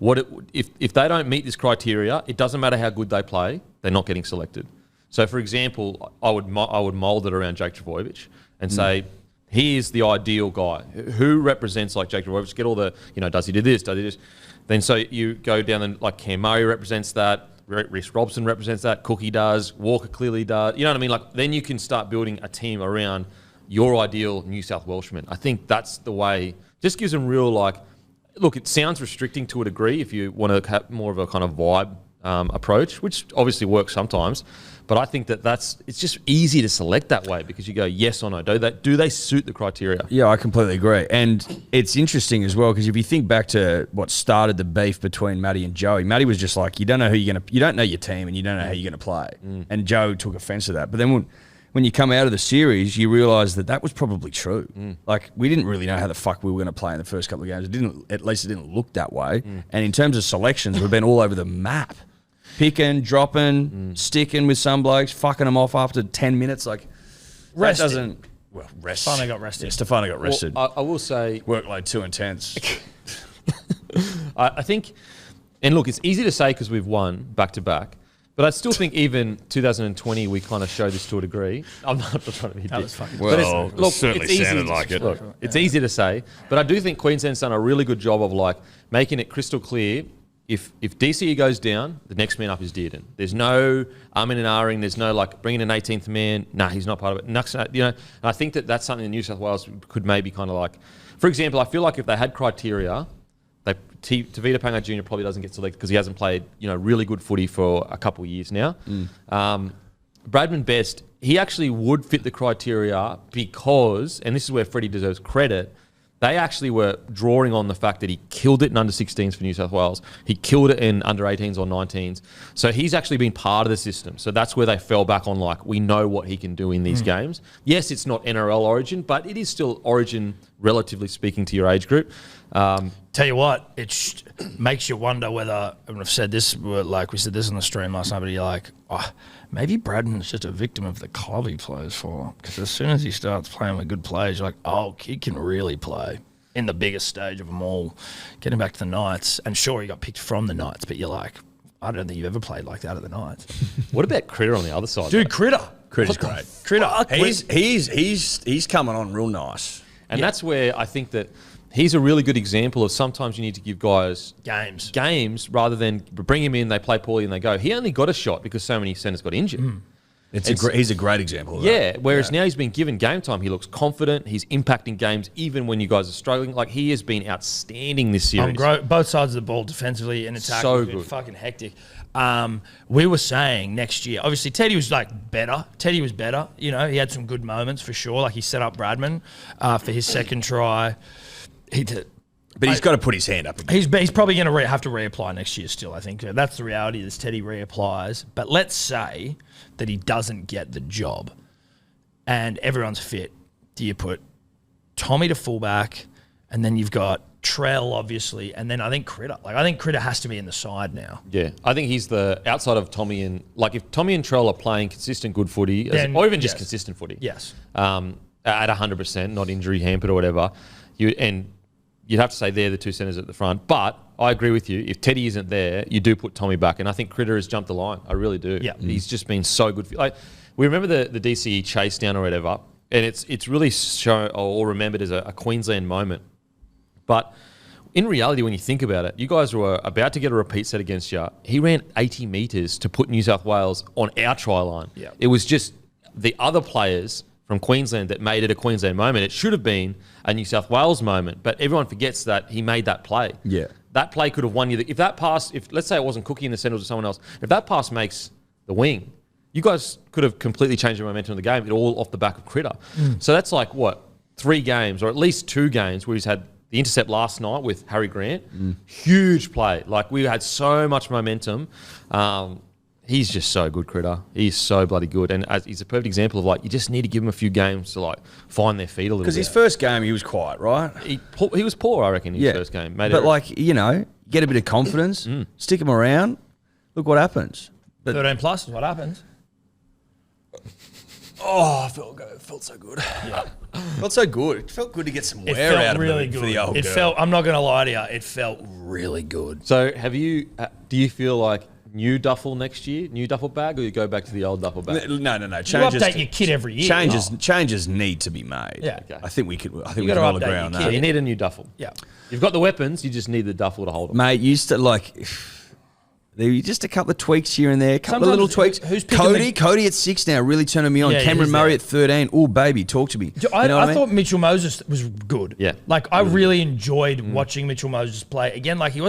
if they don't meet this criteria, it doesn't matter how good they play, they're not getting selected. So, for example, I would mould it around Jake Trbojevic and say, he is the ideal guy. Who represents like Jake Trbojevic? Get all the, does he do this? Does he do this? Then so you go down and like Cam Murray represents that. Reece Robson represents that. Cookie does. Walker clearly does. You know what I mean? Like then you can start building a team around your ideal New South Welshman. I think that's the way. Just gives them real like. Look, it sounds restricting to a degree if you want to have more of a kind of vibe approach, which obviously works sometimes. But I think it's just easy to select that way because you go yes or no. Do they suit the criteria? Yeah, I completely agree. And it's interesting as well because if you think back to what started the beef between Matty and Joey, Matty was just like, you don't know you don't know your team and you don't know how you're going to play. And Joe took offense to that. But then when you come out of the series, you realise that was probably true. Like we didn't really know how the fuck we were going to play in the first couple of games. At least it didn't look that way. And in terms of selections, we've been all over the map. Picking, dropping, sticking with some blokes, fucking them off after 10 minutes. Like, rest doesn't... Well, rest. Stefano got rested. Stefano got rested. Well, I will say... Workload too intense. I think... And look, it's easy to say because we've won back-to-back, but I still think even 2020 we kind of showed this to a degree. I'm not trying to be That was fucking... Well, it certainly sounded like it. Look, it's easy to say, but I do think Queensland's done a really good job of like making it crystal clear. If DCE goes down, the next man up is Dearden. There's no and ahhing. There's no like bringing an 18th man. Nah, he's not part of it. And I think that's something that New South Wales could maybe kind of like. For example, I feel like if they had criteria, Tavita Pangai Jr. probably doesn't get selected because he hasn't played really good footy for a couple of years now. Bradman Best, he actually would fit the criteria because, and this is where Freddie deserves credit. They actually were drawing on the fact that he killed it in under 16s for New South Wales. He killed it in under 18s or 19s. So he's actually been part of the system. So that's where they fell back on like, we know what he can do in these games. Yes, it's not NRL origin, but it is still origin, relatively speaking, to your age group. Tell you what, it makes you wonder whether, and I've said this, like we said this on the stream last night, but you're like, maybe Bradman's just a victim of the club he plays for. Because as soon as he starts playing with good players, you're like, oh, he can really play in the biggest stage of them all. Getting back to the Knights, and sure, he got picked from the Knights, but you're like, I don't think you've ever played like that at the Knights. What about Critter on the other side? Dude, Critter. Critter's great. Critter. He's coming on real nice. And that's where I think that he's a really good example of sometimes you need to give guys games rather than bring him in, they play poorly and they go. He only got a shot because so many centres got injured. He's a great example of that. Yeah, whereas now he's been given game time. He looks confident. He's impacting games even when you guys are struggling. Like, he has been outstanding this series. Both sides of the ball defensively and attacking. So have been good. Fucking hectic. We were saying next year, obviously Teddy was like better. Teddy was better. He had some good moments for sure. Like, he set up Bradman for his second try. But he's got to put his hand up again. He's probably going to have to reapply next year still, I think. That's the reality, is Teddy reapplies. But let's say that he doesn't get the job and everyone's fit. Do you put Tommy to fullback and then you've got Trell, obviously, and then I think Critter. Like, I think Critter has to be in the side now. Yeah, I think he's the outside of Tommy and, like, if Tommy and Trell are playing consistent good footy, or even just consistent footy. Yes. At 100%, not injury hampered or whatever, you'd have to say they're the two centres at the front. But I agree with you. If Teddy isn't there, you do put Tommy back. And I think Critter has jumped the line. I really do. Yeah. He's just been so good. Like, we remember the DCE chase down or whatever, and it's really shown or remembered as a Queensland moment. But in reality, when you think about it, you guys were about to get a repeat set against you. He ran 80 metres to put New South Wales on our try line. Yeah. It was just the other players from Queensland that made it a Queensland moment. It should have been a New South Wales moment, but everyone forgets that he made that play. Yeah. That play could have won you. If that pass, let's say it wasn't Cookie in the centre or someone else, if that pass makes the wing, you guys could have completely changed the momentum of the game. It all off the back of Critter. So that's like, what, 3 games or at least 2 games where he's had the intercept last night with Harry Grant. Huge play. Like, we had so much momentum. He's just so good, Critter. He's so bloody good. And he's a perfect example of, like, you just need to give him a few games to, like, find their feet a little bit. Because his first game, he was quiet, right? He was poor, I reckon, his first game. But, like, you know, get a bit of confidence, stick him around, look what happens. But 13 plus is what happens. Oh, it felt so good. Yeah. Felt so good. It felt good to get some It wear felt out of really it good. for the old It girl. felt, I'm not going to lie to you, it felt really good. So do you feel like new duffel next year, new duffel bag, or you go back to the old duffel bag? No. You Changes update your kit every year. Changes need to be made. Yeah. Okay. I think we can gotta all update agree your on kit. So that. you need a new duffel. Yeah. You've got the weapons, you just need the duffel to hold them. Mate, used to like there were just a couple of tweaks here and there, a couple of Sometimes little tweaks. who's picking Cody at 6 now, really turning me on. Yeah, Cameron he's Murray there. at 13. Oh, baby, talk to me. I You know what I mean? thought Mitchell Moses was good. Yeah. Like, I really enjoyed watching Mitchell Moses play. Again, like, he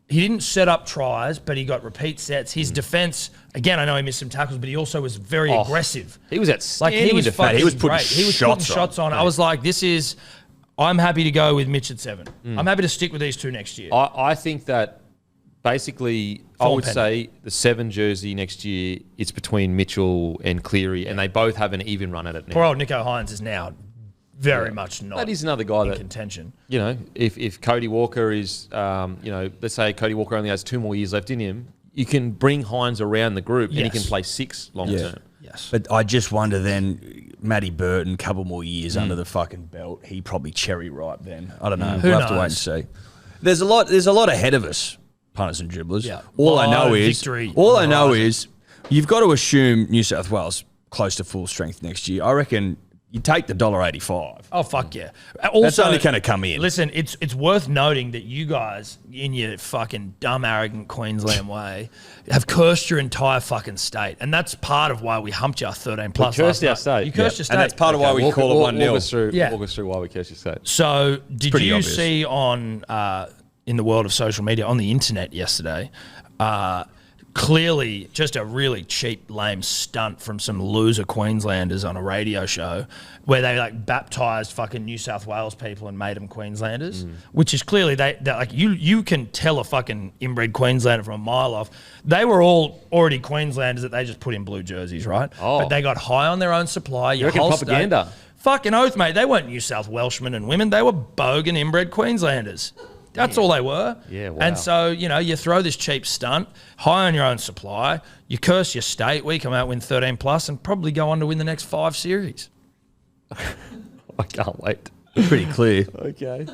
didn't set up tries, but he got repeat sets. His defense, again, I know he missed some tackles, but he also was very aggressive. He was Like, outstanding he was in defence. fucking He was putting great. He was shots putting shots on. I was like, I'm happy to go with Mitch at 7. I'm happy to stick with these 2 next year. I think that basically, I Full would penny. say the 7 jersey next year, it's between Mitchell and Cleary, and they both have an even run at it now. Poor old Nico Hines is now very much not That is another guy in that, contention. you know, if Cody Walker is, you know, let's say Cody Walker only has 2 more years left in him, you can bring Hines around the group and he can Yes. play 6 long Yeah. term. Yes. But I just wonder then, Matty Burton, a couple more years under the fucking belt, he probably cherry ripe then. I don't know. Who We'll have to wait and knows? see. There's a lot ahead of us, punters and dribblers. Yeah. All I know Victory all on I the know horizon. is you've got to assume New South Wales close to full strength next year. I reckon you take the $1.85. Oh, fuck yeah. Also, That's only going to come in. Listen, it's worth noting that you guys, in your fucking dumb, arrogant Queensland way, have cursed your entire fucking state. And that's part of why we humped you 13 plus. cursed last our night. state. You cursed your state. And that's part of why we Walk- call walk- it 1-0. Walk us through, Yeah. walk us through why we curse your state. So, did pretty you obvious. see on in the world of social media, on the internet yesterday, clearly just a really cheap, lame stunt from some loser Queenslanders on a radio show where they like baptised fucking New South Wales people and made them Queenslanders, which is clearly they like you can tell a fucking inbred Queenslander from a mile off. They were all already Queenslanders that they just put in blue jerseys, right? Oh. But they got high on their own supply. You reckon whole propaganda? state- Fucking oath, mate. They weren't New South Welshmen and women. They were bogan inbred Queenslanders. That's all they were. Yeah, wow. And so, you know, you throw this cheap stunt, high on your own supply, you curse your state, we come out, win 13 plus, and probably go on to win the next 5 series. I can't wait. Pretty clear. Okay.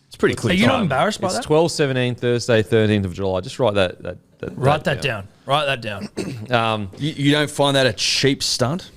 It's pretty clear. Are you not time. embarrassed by It's that? 12/17, Thursday, 13th of July. Just write that Write that down. Write that down. You don't find that a cheap stunt?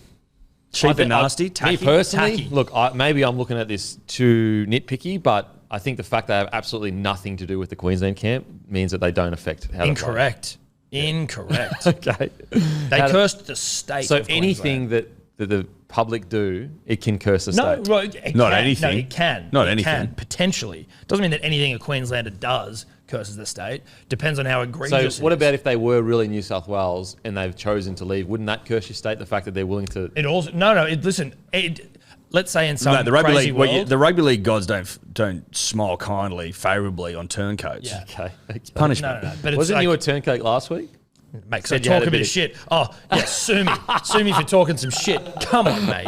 Cheap and nasty? Me Tacky? personally, Tacky. look, maybe I'm looking at this too nitpicky, but I think the fact they have absolutely nothing to do with the Queensland camp means that they don't affect how they play. Incorrect. Incorrect. Okay. They How do- cursed the state. So of anything Queensland. that the public do, it can curse the No, state. well, it Not can. anything. No, it can. Not It anything. Can, potentially. Doesn't mean that anything a Queenslander does curses the state. Depends on how egregious So it what is. about if they were really New South Wales and they've chosen to leave? Wouldn't that curse your state? The fact that they're willing to. It also listen. Let's say in some No, the rugby crazy league. world, The rugby league gods don't smile kindly, favourably on turncoats. Yeah. Okay. Punishment. no. But it's Wasn't like, you a turncoat last week? mate, 'cause I said you had talk a a bit bit of of- shit. Oh, yeah, sue me. Sue me for talking some shit. Come on, mate.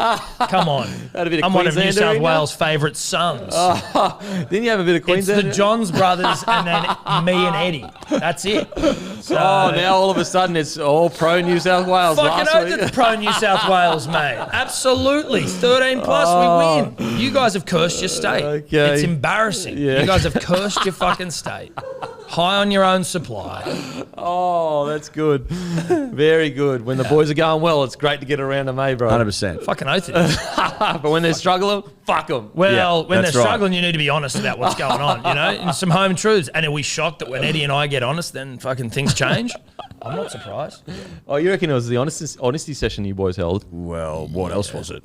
Come on. Had a bit of I'm one of New Queenslander South in Wales' favourite sons. Didn't you have a bit of It's Queensland? the Johns brothers and then me and Eddie. That's it. So, Oh, now all of a sudden it's all pro New South Wales. fucking last oath week. it's pro New South Wales, mate. Absolutely. 13 plus, we win. You guys have cursed your state. Okay. It's embarrassing. Yeah. You guys have cursed your fucking state. High on your own supply. Oh, that's good. Very good. When the boys are going well, it's great to get around them, eh, bro? 100%. Fucking oath it is. But when they're struggling, fuck them. Well, Yeah, when they're that's right. struggling, you need to be honest about what's going on, you know, and some home truths. And are we shocked that when Eddie and I get honest, then fucking things change? I'm not surprised. Oh, you reckon it was the honesty session you boys held? Well, what else was it?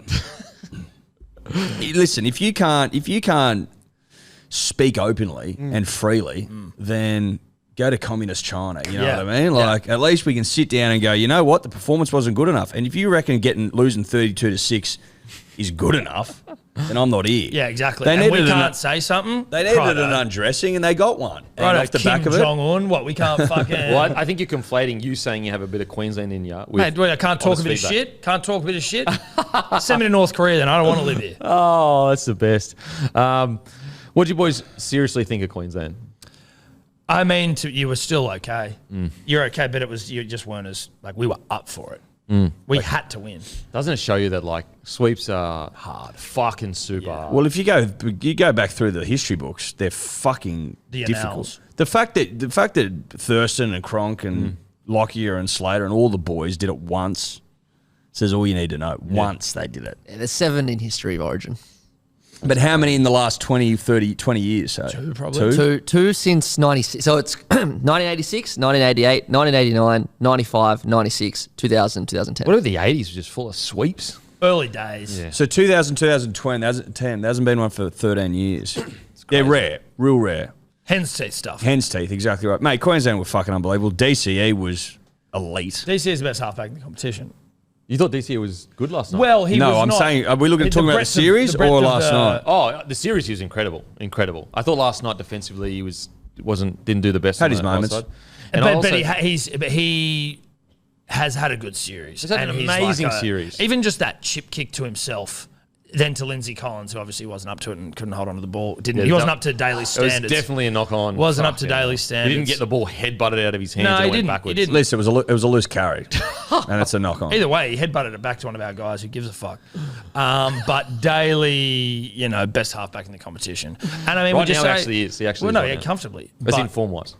Listen, if you can't speak openly and freely, then go to communist China. You know Yeah. what I mean? Like, at least we can sit down and go, you know what? The performance wasn't good enough. And if you reckon losing 32-6 is good enough, then I'm not here. Yeah, exactly. They And we needed can't say something. They needed Righto. an undressing, and they got one. And Right, off the Kim back of it, Jong-un, what, we can't fucking... Well, I think you're conflating you saying you have a bit of Queensland in you. Mate, wait, I can't talk a bit of shit? Can't talk a bit of shit? Send me to North Korea then. I don't want to live here. Oh, that's the best. What do you boys seriously think of Queensland? I mean, you were still okay. You're okay, but you just weren't as... Like, we were up for it. We had to win. Doesn't it show you that like sweeps are hard, fucking super hard? well, if you go back through the history books, they're fucking The difficult. annals. The fact that Thurston and Cronk and Lockyer and Slater and all the boys did it once says all you need to know. Once they did it. Yeah, there's 7 in history of Origin. But how many in the last 20, 30, 20 years? So? 2 probably. Two since 96. So it's 1986, 1988, 1989, 95, 96, 2000, 2010. What are the 80s? Just full of sweeps. Early days. Yeah. So 2000, 2010, there hasn't been one for 13 years. They're rare, real rare. Hen's teeth stuff. Hen's teeth, exactly right. Mate, Queensland were fucking unbelievable. DCE was elite. DC is the best halfback in the competition. You thought DC was good last night? Well, he was No, I'm not. saying, are we talking about the series or last night? Oh, the series he was incredible. I thought last night defensively he didn't do the best. Had on his that moments. side. And But he has had a good series. He's had an And amazing like series. Even just that chip kick to himself, then to Lindsay Collins, who obviously wasn't up to it and couldn't hold on to the ball. He wasn't up to daily It was standards. definitely a knock on. Wasn't up to daily standards. He didn't get the ball headbutted out of his hands. No, and he it went didn't. backwards. He didn't. At least it was a loose carry, and it's a knock on. Either way, he headbutted it back to one of our guys who gives a fuck. But Daly, best halfback in the competition. And I mean, Right we just now, say, actually is. He actually well, is no, right yeah, now. comfortably. That's But- in form wise.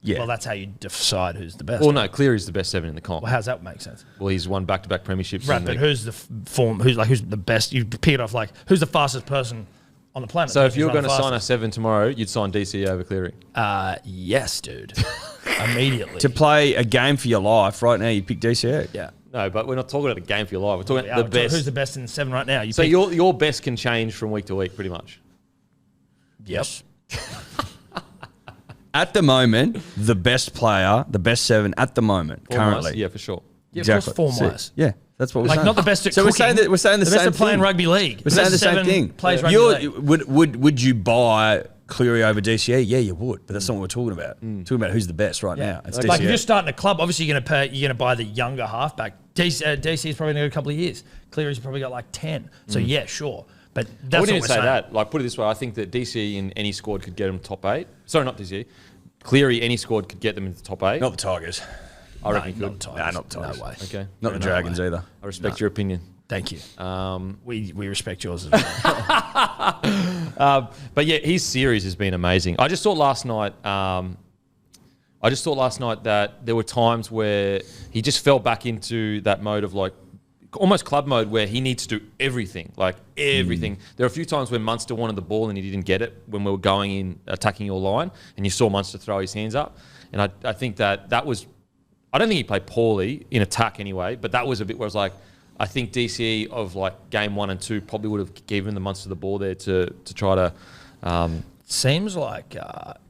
Yeah. Well, that's how you decide who's the best. Well, no, Cleary's the best 7 in the comp. Well, how's that make sense? Well, he's won back-to-back premierships. Right, in but the- who's the form? Who's the best? You pick it off like who's the fastest person on the planet? So if you were Who's going to sign a fastest? 7 tomorrow, you'd sign DC over Cleary. Yes, dude, immediately. To play a game for your life right now, you pick DCE. Yeah, No, but we're not talking about a game for your life. We're talking about the best. Who's the best in the 7 right now? You So pick- your best can change from week to week, pretty much. yep. At the moment, the best player, the best 7 at the moment, Form-wise, currently. yeah, for sure. Yeah, Exactly. of course, form-wise. Yeah, that's what we're Like saying. not the best at So cooking. we're saying the best same at playing thing. rugby league. We're saying the best same 7 thing. Plays rugby league. Would you buy Cleary over DCE? Yeah, you would, but that's not what we're talking about. Talking about who's the best right now. It's Like if you're DCE. starting a club, obviously you're gonna buy the younger halfback. DC's probably gonna go a couple of years. Cleary's probably got like 10. So yeah, sure. But that's I what wouldn't we're even say saying. that. Like, put it this way, I think that DCE in any squad could get him top 8. Sorry, not DCE. Cleary, any squad could get them into top 8. Not the Tigers. I reckon he not could. Tigers. Nah, not the Tigers. No way. Okay. Not the Dragons either. I respect your opinion. Thank you. We respect yours as well. But yeah, his series has been amazing. I just thought last night that there were times where he just fell back into that mode of like almost club mode where he needs to do everything, like everything. There were a few times when Munster wanted the ball and he didn't get it when we were going in attacking your line, and you saw Munster throw his hands up. And I think that was, I don't think he played poorly in attack anyway, but that was a bit where I was like, I think DCE of like game 1 and 2 probably would have given the Munster the ball there to try to. Seems like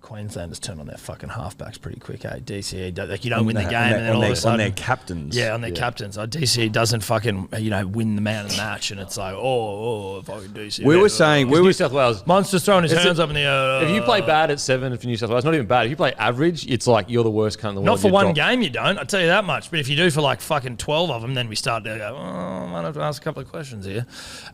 Queenslanders turn on their fucking halfbacks pretty quick, eh? DCE, like you don't win the game and then all of a sudden... on their captains. Yeah, on their captains. DCE doesn't fucking, win the man of the match, and it's like, fucking DCE. We were saying, New South Wales. Monster's throwing his hands up in the air. If you play bad at 7 for New South Wales, not even bad. If you play average, it's like you're the worst cunt in the world. Not for You're one dropped. game, you don't. I'll tell you that much. But if you do for like fucking 12 of them, then we start to go, I might have to ask a couple of questions here.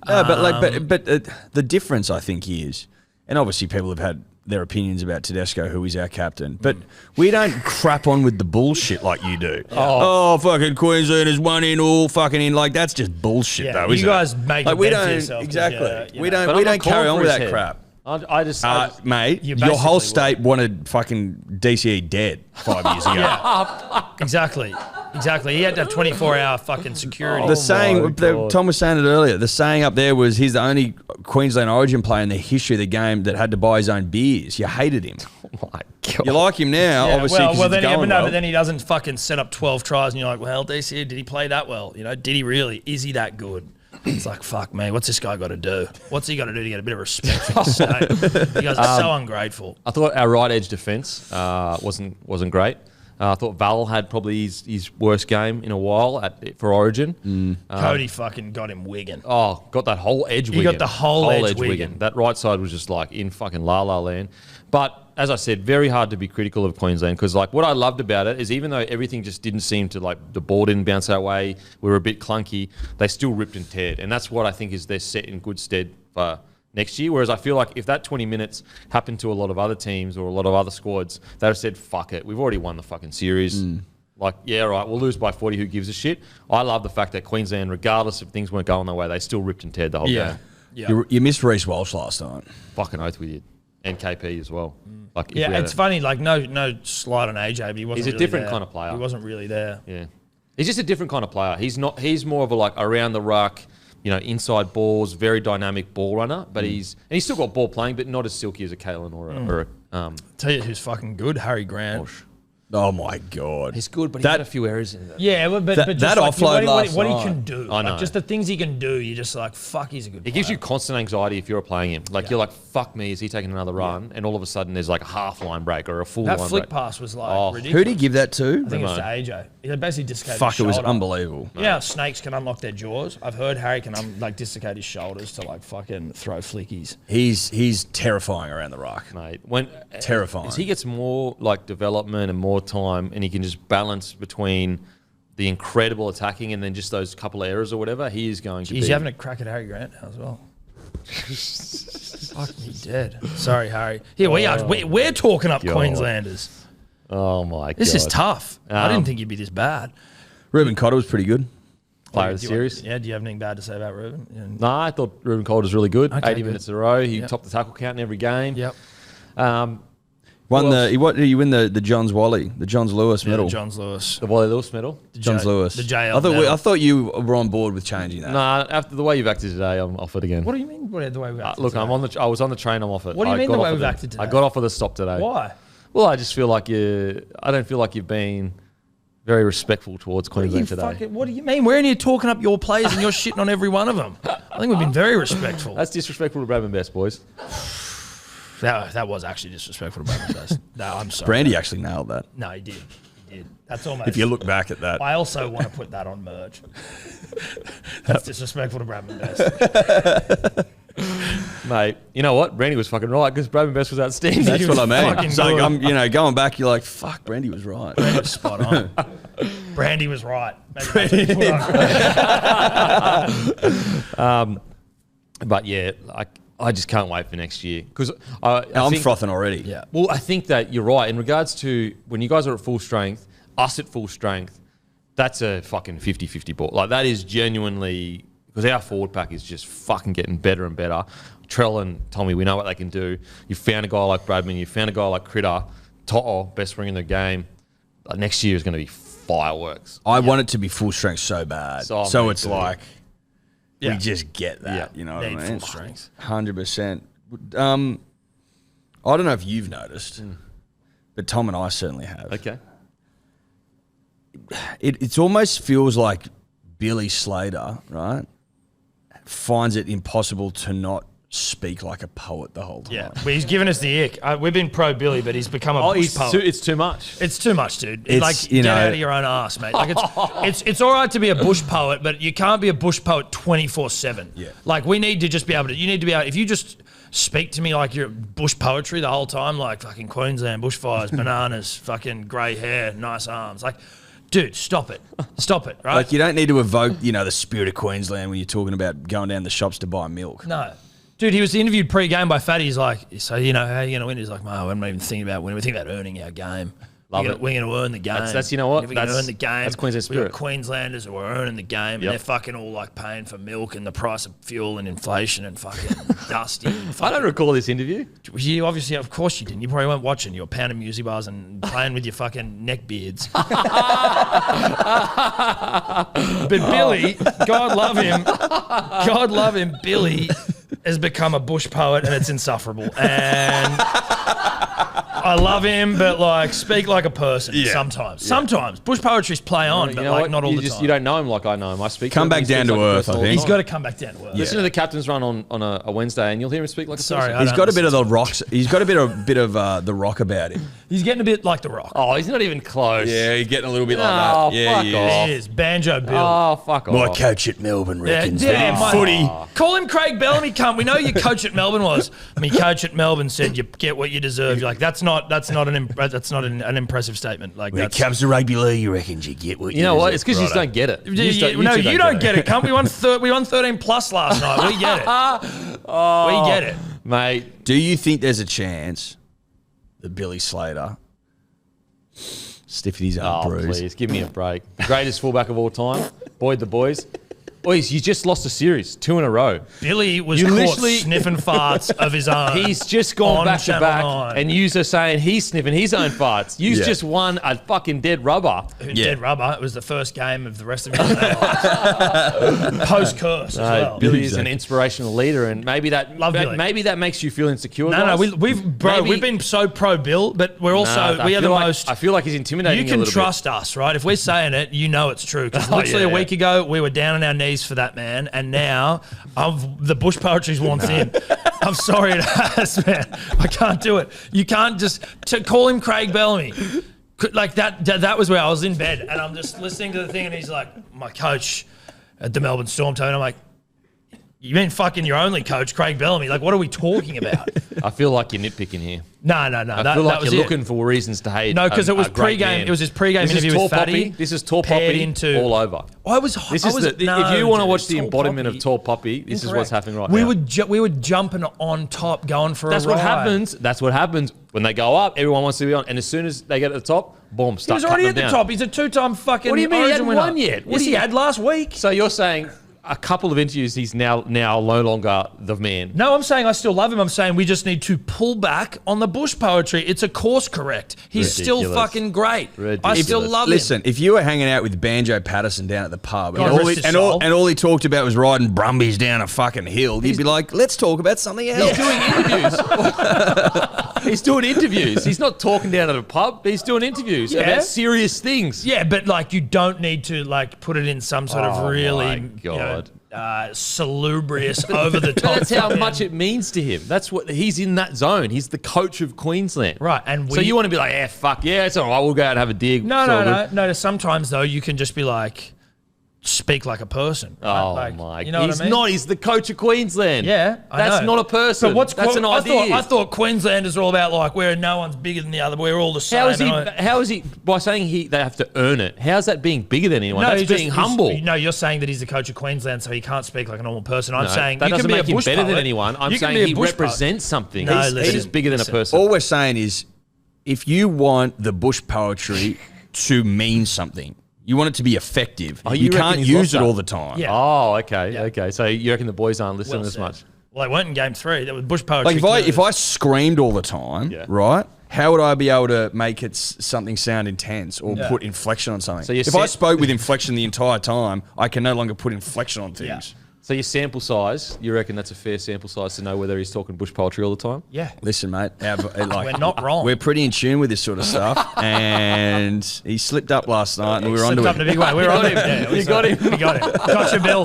No, but the difference I think is, and obviously people have had their opinions about Tedesco, who is our captain, but we don't crap on with the bullshit like you do. Oh, fucking Queensland is 1 in, all fucking in. Like that's just bullshit, Yeah, though. you Isn't guys it? make like it we bad for don't yourself, 'cause, exactly. We But don't I'm we not don't carry calling on for with his that head. crap. I just Mate, You your whole basically state wanted fucking DCE dead 5 years ago. Exactly. He had to have 24-hour fucking security. The saying, God. Tom was saying it earlier, the saying up there was he's the only Queensland Origin player in the history of the game that had to buy his own beers. You hated him. oh my God. You like him now, obviously, because then he's going but then he doesn't fucking set up 12 tries, and you're like, well, DCE, did he play that well? Did he really? Is he that good? It's like, fuck me, what's this guy got to do? What's he got to do to get a bit of respect from the state? You guys are so ungrateful. I thought our right edge defence wasn't great. I thought Val had probably his worst game in a while for Origin. Cody fucking got him wigging. Oh, got that whole edge wigging. He got the whole edge wigging. That right side was just like in fucking la-la land. But as I said, very hard to be critical of Queensland because like what I loved about it is even though everything just didn't seem to like the ball didn't bounce our way, we were a bit clunky, they still ripped and teared. And that's what I think is they're set in good stead for next year. Whereas I feel like if that 20 minutes happened to a lot of other teams or a lot of other squads, they'd have said, fuck it, we've already won the fucking series. Like, yeah, right, we'll lose by 40, who gives a shit? I love the fact that Queensland, regardless if things weren't going their way, they still ripped and teared the whole game. Yeah. You missed Reece Walsh last night. Fucking oath we did. And KP as well. Like, Yeah, it's funny, like no slight on AJ, but he wasn't He's a really different there. kind of player. He wasn't really there. Yeah. He's just a different kind of player. He's more of a like around the ruck, inside balls, very dynamic ball runner, but he's still got ball playing, but not as silky as a Kalen or a Tell you who's fucking good, Harry Grant. Walsh. Oh my god, He's good, but he had a few errors in there. Yeah, but That- just that like, offload what he last can night. do. I know. Like, just the things he can do, you're just like, fuck, he's a good It player. gives you constant anxiety if you're playing him. Like you're like, fuck me, is he taking another run? And all of a sudden there's like a half line break or a full That line flick break. pass was like Oh. ridiculous. who'd he give that to? I think it's to AJ. He basically dislocated Fuck, his it was shoulder. unbelievable. You know how snakes can unlock their jaws? I've heard Harry can dislocate his shoulders to like fucking throw flickies. He's terrifying around the ruck. Mate, Terrifying. As he gets more like development and more time, and he can just balance between the incredible attacking and then just those couple of errors or whatever, he is going to be. He's having a crack at Harry Grant now as well. Fuck me dead. Sorry, Harry. Here we are. We're talking up God. Queenslanders. Oh my god, This is tough. I didn't think he'd be this bad. Ruben Cotter was pretty good. Player of Do the you want- series. Yeah, do you have anything bad to say about Ruben? Yeah. No, I thought Ruben Cold was really good. Okay, 80 good. minutes in a row. He Yep. topped the tackle count in every game. Yep. Won Who the else? he won the Johns Wally, the Johns Lewis Yeah, medal. Johns Lewis. The Wally Lewis medal. Johns Lewis. The JL. I thought you were on board with changing that. Nah, after the way you've acted today, I'm off it again. What do you mean? The way we acted Look, today? I was on the train. I'm off it. What do you I mean got the way off we've of acted today? I got off of the stop today. Why? Well, I just feel like I don't feel like you've been very respectful towards Queensland today. What do you mean? We're in here talking up your players and you're shitting on every one of them. I think we've been very respectful. That's disrespectful to Bradman Best, boys. That was actually disrespectful to Brandon Best. No, I'm sorry. Brandy actually nailed that. No, he did. He did. That's almost. If you look back at that, I also want to put that on merch. That's disrespectful to Bradman Best. Mate, you know what? Brandy was fucking right because Bradman Best was outstanding. that's He what was I mean. fucking So good. I'm, going back, you're like, fuck, Brandy was right. Brandy was spot on. Brandy was right. Maybe that's what you put on. But yeah, I just can't wait for next year because I'm frothing already. Yeah. Well, I think that you're right in regards to when you guys are at full strength, us at full strength. That's a fucking 50-50 ball. Like that is genuinely because our forward pack is just fucking getting better and better. Trell and Tommy, we know what they can do. You found a guy like Bradman. You found a guy like Critter. Toto, best ring in the game. Next year is going to be fireworks. I want it to be full strength so bad. So me it's too. like Yeah. we just get that. Yeah. You know what Need I mean? full strength. 100%. I don't know if you've noticed, but Tom and I certainly have. Okay. It almost feels like Billy Slater, right, finds it impossible to not speak like a poet the whole time. Yeah, but he's given us the ick. We've been pro Billy, but he's become a bush poet. It's too much. It's too much, dude. It's, Like, you get know- out of your own ass, mate. Like, it's all right to be a bush poet, but you can't be a bush poet 24/7. Yeah. Like, we need to just be able to. You need to be able. If you just speak to me like you're bush poetry the whole time, like fucking Queensland bushfires, bananas, fucking grey hair, nice arms, like. Dude, stop it. Stop it, right? Like, you don't need to evoke, the spirit of Queensland when you're talking about going down the shops to buy milk. No. Dude, he was interviewed pre-game by Fatty. He's like, so, how are you going to win? He's like, I'm not even thinking about winning. We're thinking about earning our game. Love we're it. We're going to earn the game. That's you know what? We're going to That's- earn the game. that's Queensland We've got spirit. Queenslanders who are earning the game, and Yep. they're fucking all like paying for milk and the price of fuel and inflation and fucking dusty. And I fucking, don't recall this interview. you obviously, of course you didn't. You probably weren't watching. You were pounding music bars and playing with your fucking neck beards. But Billy, God love him, Billy has become a bush poet and it's insufferable. And I love him, but like speak like a person sometimes. Sometimes bush poetry's play on, but like not all the time. You don't know him like I know him. I speak. Come back down to earth. I think he's got to come back down to earth. Listen to the captain's run on a Wednesday, and you'll hear him speak like a person. He's got a bit of the rocks. He's got a bit of the rock about him. He's getting a bit like the Rock. Oh, he's not even close. Yeah, he's getting a little bit like Oh, that. Yeah, fuck off. He is Banjo Bill. Oh, fuck My off. coach at Melbourne reckons my- footy. Call him Craig Bellamy, cunt. We know your coach at Melbourne was. My coach at Melbourne said you get what you deserve. You're like that's not an impressive statement. Like When it that's, comes to rugby league, you reckon you get what you You know what? deserve. It's because you just don't get it. you don't get it, cunt. We won 13 plus last night. We get it. We get it. Mate. Do you think there's a chance that Billy Slater stiffed his own bruise? Please, give me a break. Greatest fullback of all time. Boyd the boys. Boys, you just lost a series, 2 in a row. Billy was You caught literally- sniffing farts of his own. He's just gone on back to Channel back, 9. and yous are saying he's sniffing his own farts. You've just won a fucking dead rubber. Dead rubber. It was the first game of the rest of his life. Post curse as well. Billy is an inspirational leader, and maybe that maybe that makes you feel insecure. No, guys. we've Maybe- been so pro Bill, but we're also I we are feel the like- most. I feel like he's intimidating. You a can little trust us, right? If we're saying it, you know it's true. Because Oh, literally yeah, a week ago, we were down on our knees for that man, and now the bush poetry's wants in. I'm sorry it has, man. I can't do it. You can't just call him Craig Bellamy. Like that was where I was in bed, and I'm just listening to the thing, and he's like, my coach at the Melbourne Storm told me, I'm like, you mean fucking your only coach, Craig Bellamy? Like, what are we talking about? I feel like you're nitpicking here. No. I feel like you're looking for reasons to hate. No, because it was a great pre-game. man. It was his pre-game This is interview with Tall Fatty. Poppy. This is Tall paired Poppy into all over. If You want to watch the embodiment of Tall Poppy, this is what's happening right now. We were jumping on top, going for That's a what ride. happens. That's what happens when they go up. Everyone wants to be on, and as soon as they get at the top, boom, He start was already cutting at the them down. top. He's a two-time fucking. What do you mean he Origin hadn't winner. won yet? What Yes, do he you- had last week. So you're saying a couple of interviews, he's now no longer the man. No, I'm saying I still love him. I'm saying we just need to pull back on the bush poetry. It's a course correct. He's still Ridiculous. fucking great. I Ridiculous. still love him. Listen, if you were hanging out with Banjo Patterson down at the pub, God and all, rest he, his and, soul. all, and all he talked about was riding Brumbies down a fucking hill, you'd be like, let's talk about something else. He's doing interviews. He's doing interviews. He's not talking down at a pub. He's doing interviews Yeah. about serious things. Yeah, but like you don't need to like put it in some sort of really my God. salubrious over the But top. that's how fucking- much it means to him. That's what he's in that zone. He's the coach of Queensland. Right, and so we- you want to be like, fuck yeah, it's all right. We'll go out and have a dig. No, It's all good. no. Sometimes though, you can just be like, speak like a person. right? Oh Like, my! You know what he's I mean? not. He's the coach of Queensland. Yeah, I that's know. not a person. But that's an idea. I thought Queenslanders are all about like where no one's bigger than the other. We're all the same. How is he? By saying they have to earn it. How's that being bigger than anyone? That's he's being humble. No, you're saying that he's the coach of Queensland, so he can't speak like a normal person. I'm No, saying that you doesn't can be make a him bush better than poet. anyone. I'm You can saying be a he bush poet. represents something. No, He's listen, bigger than a listen. person. All we're saying is, if you want the bush poetry to mean something, you want it to be effective. Oh, you you reckon can't he's use lost it that? all the time. Yeah. Oh, okay, okay. So you reckon the boys aren't listening Well as said. much? Well, they weren't in game 3. That was bush poetry. Like if I screamed all the time, Yeah. right? How would I be able to make it something sound intense or put inflection on something? So you if I spoke with inflection the entire time, I can no longer put inflection on things. So your sample size, you reckon that's a fair sample size to know whether he's talking bush poetry all the time? Yeah. Listen, mate, We're not wrong. We're pretty in tune with this sort of stuff, and he slipped up last night, and we were onto Slipped up in a it. big way. We're on him. Yeah, You got him. We got him. Gotcha, Bill.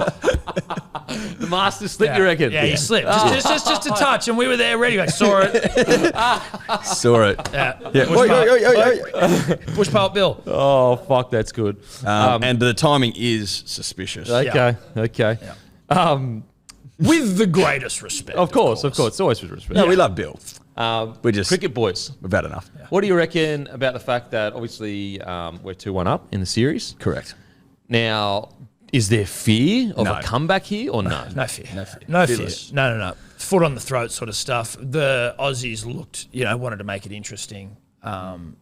The master slip, you reckon? Yeah, he slipped. Just a touch, and we were there ready. Like, saw it. Saw it. Yeah. Yeah. Bush poet. Bush poet Bill. Oh, fuck, that's good. And the timing is suspicious. Okay, okay. With the greatest respect. Of course. It's always with respect. No, we love Bill. We're just Cricket boys. We've had enough. What do you reckon about the fact that obviously we're 2-1 up in the series? Correct. Now, is there fear of No. a comeback here or no? No fear. No fear. No fear. Fearless. No. Foot on the throat sort of stuff. The Aussies looked, wanted to make it interesting.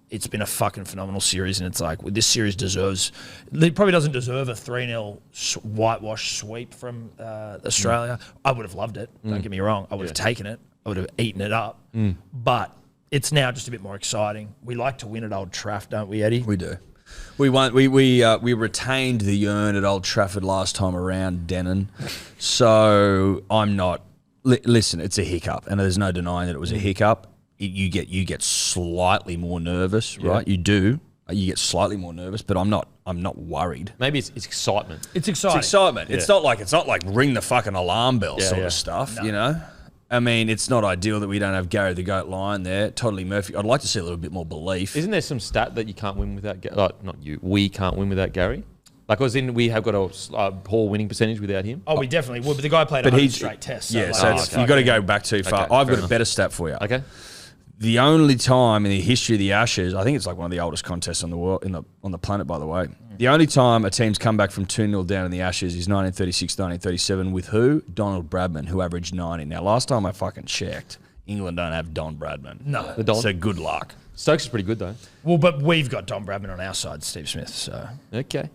It's been a fucking phenomenal series, and it's like this series it probably doesn't deserve a 3-0 whitewash sweep from Australia. I would have loved it. Don't get me wrong. I would have taken it. I would have eaten it up. But it's now just a bit more exciting. We like to win at Old Traff, don't we, Eddie? We do. We won. We retained the urn at Old Trafford last time around, Denon. So I'm not. Listen, it's a hiccup, and there's no denying that it was a hiccup. you get slightly more nervous, right? You do. You get slightly more nervous, but I'm not worried. Maybe it's excitement. It's exciting. It's excitement. It's not like ring the fucking alarm bell sort of stuff, you know? I mean, it's not ideal that we don't have Gary the Goat Lion there. Totally Murphy. I'd like to see a little bit more belief. Isn't there some stat that you can't win without we can't win without Gary? Like, as in, we have got a poor winning percentage without him. Oh, we definitely would. But the guy played 100 straight tests. So you've got to go back too far. I've got a better stat for you. Okay. The only time in the history of the Ashes, I think it's like one of the oldest contests on the world on the planet, by the way. The only time a team's come back from 2-0 down in the Ashes is 1936, 1937 with who? Donald Bradman, who averaged 90. Now, last time I fucking checked, England don't have Don Bradman. No. The Don. So good luck. Stokes is pretty good, though. Well, but we've got Don Bradman on our side, Steve Smith. So Okay.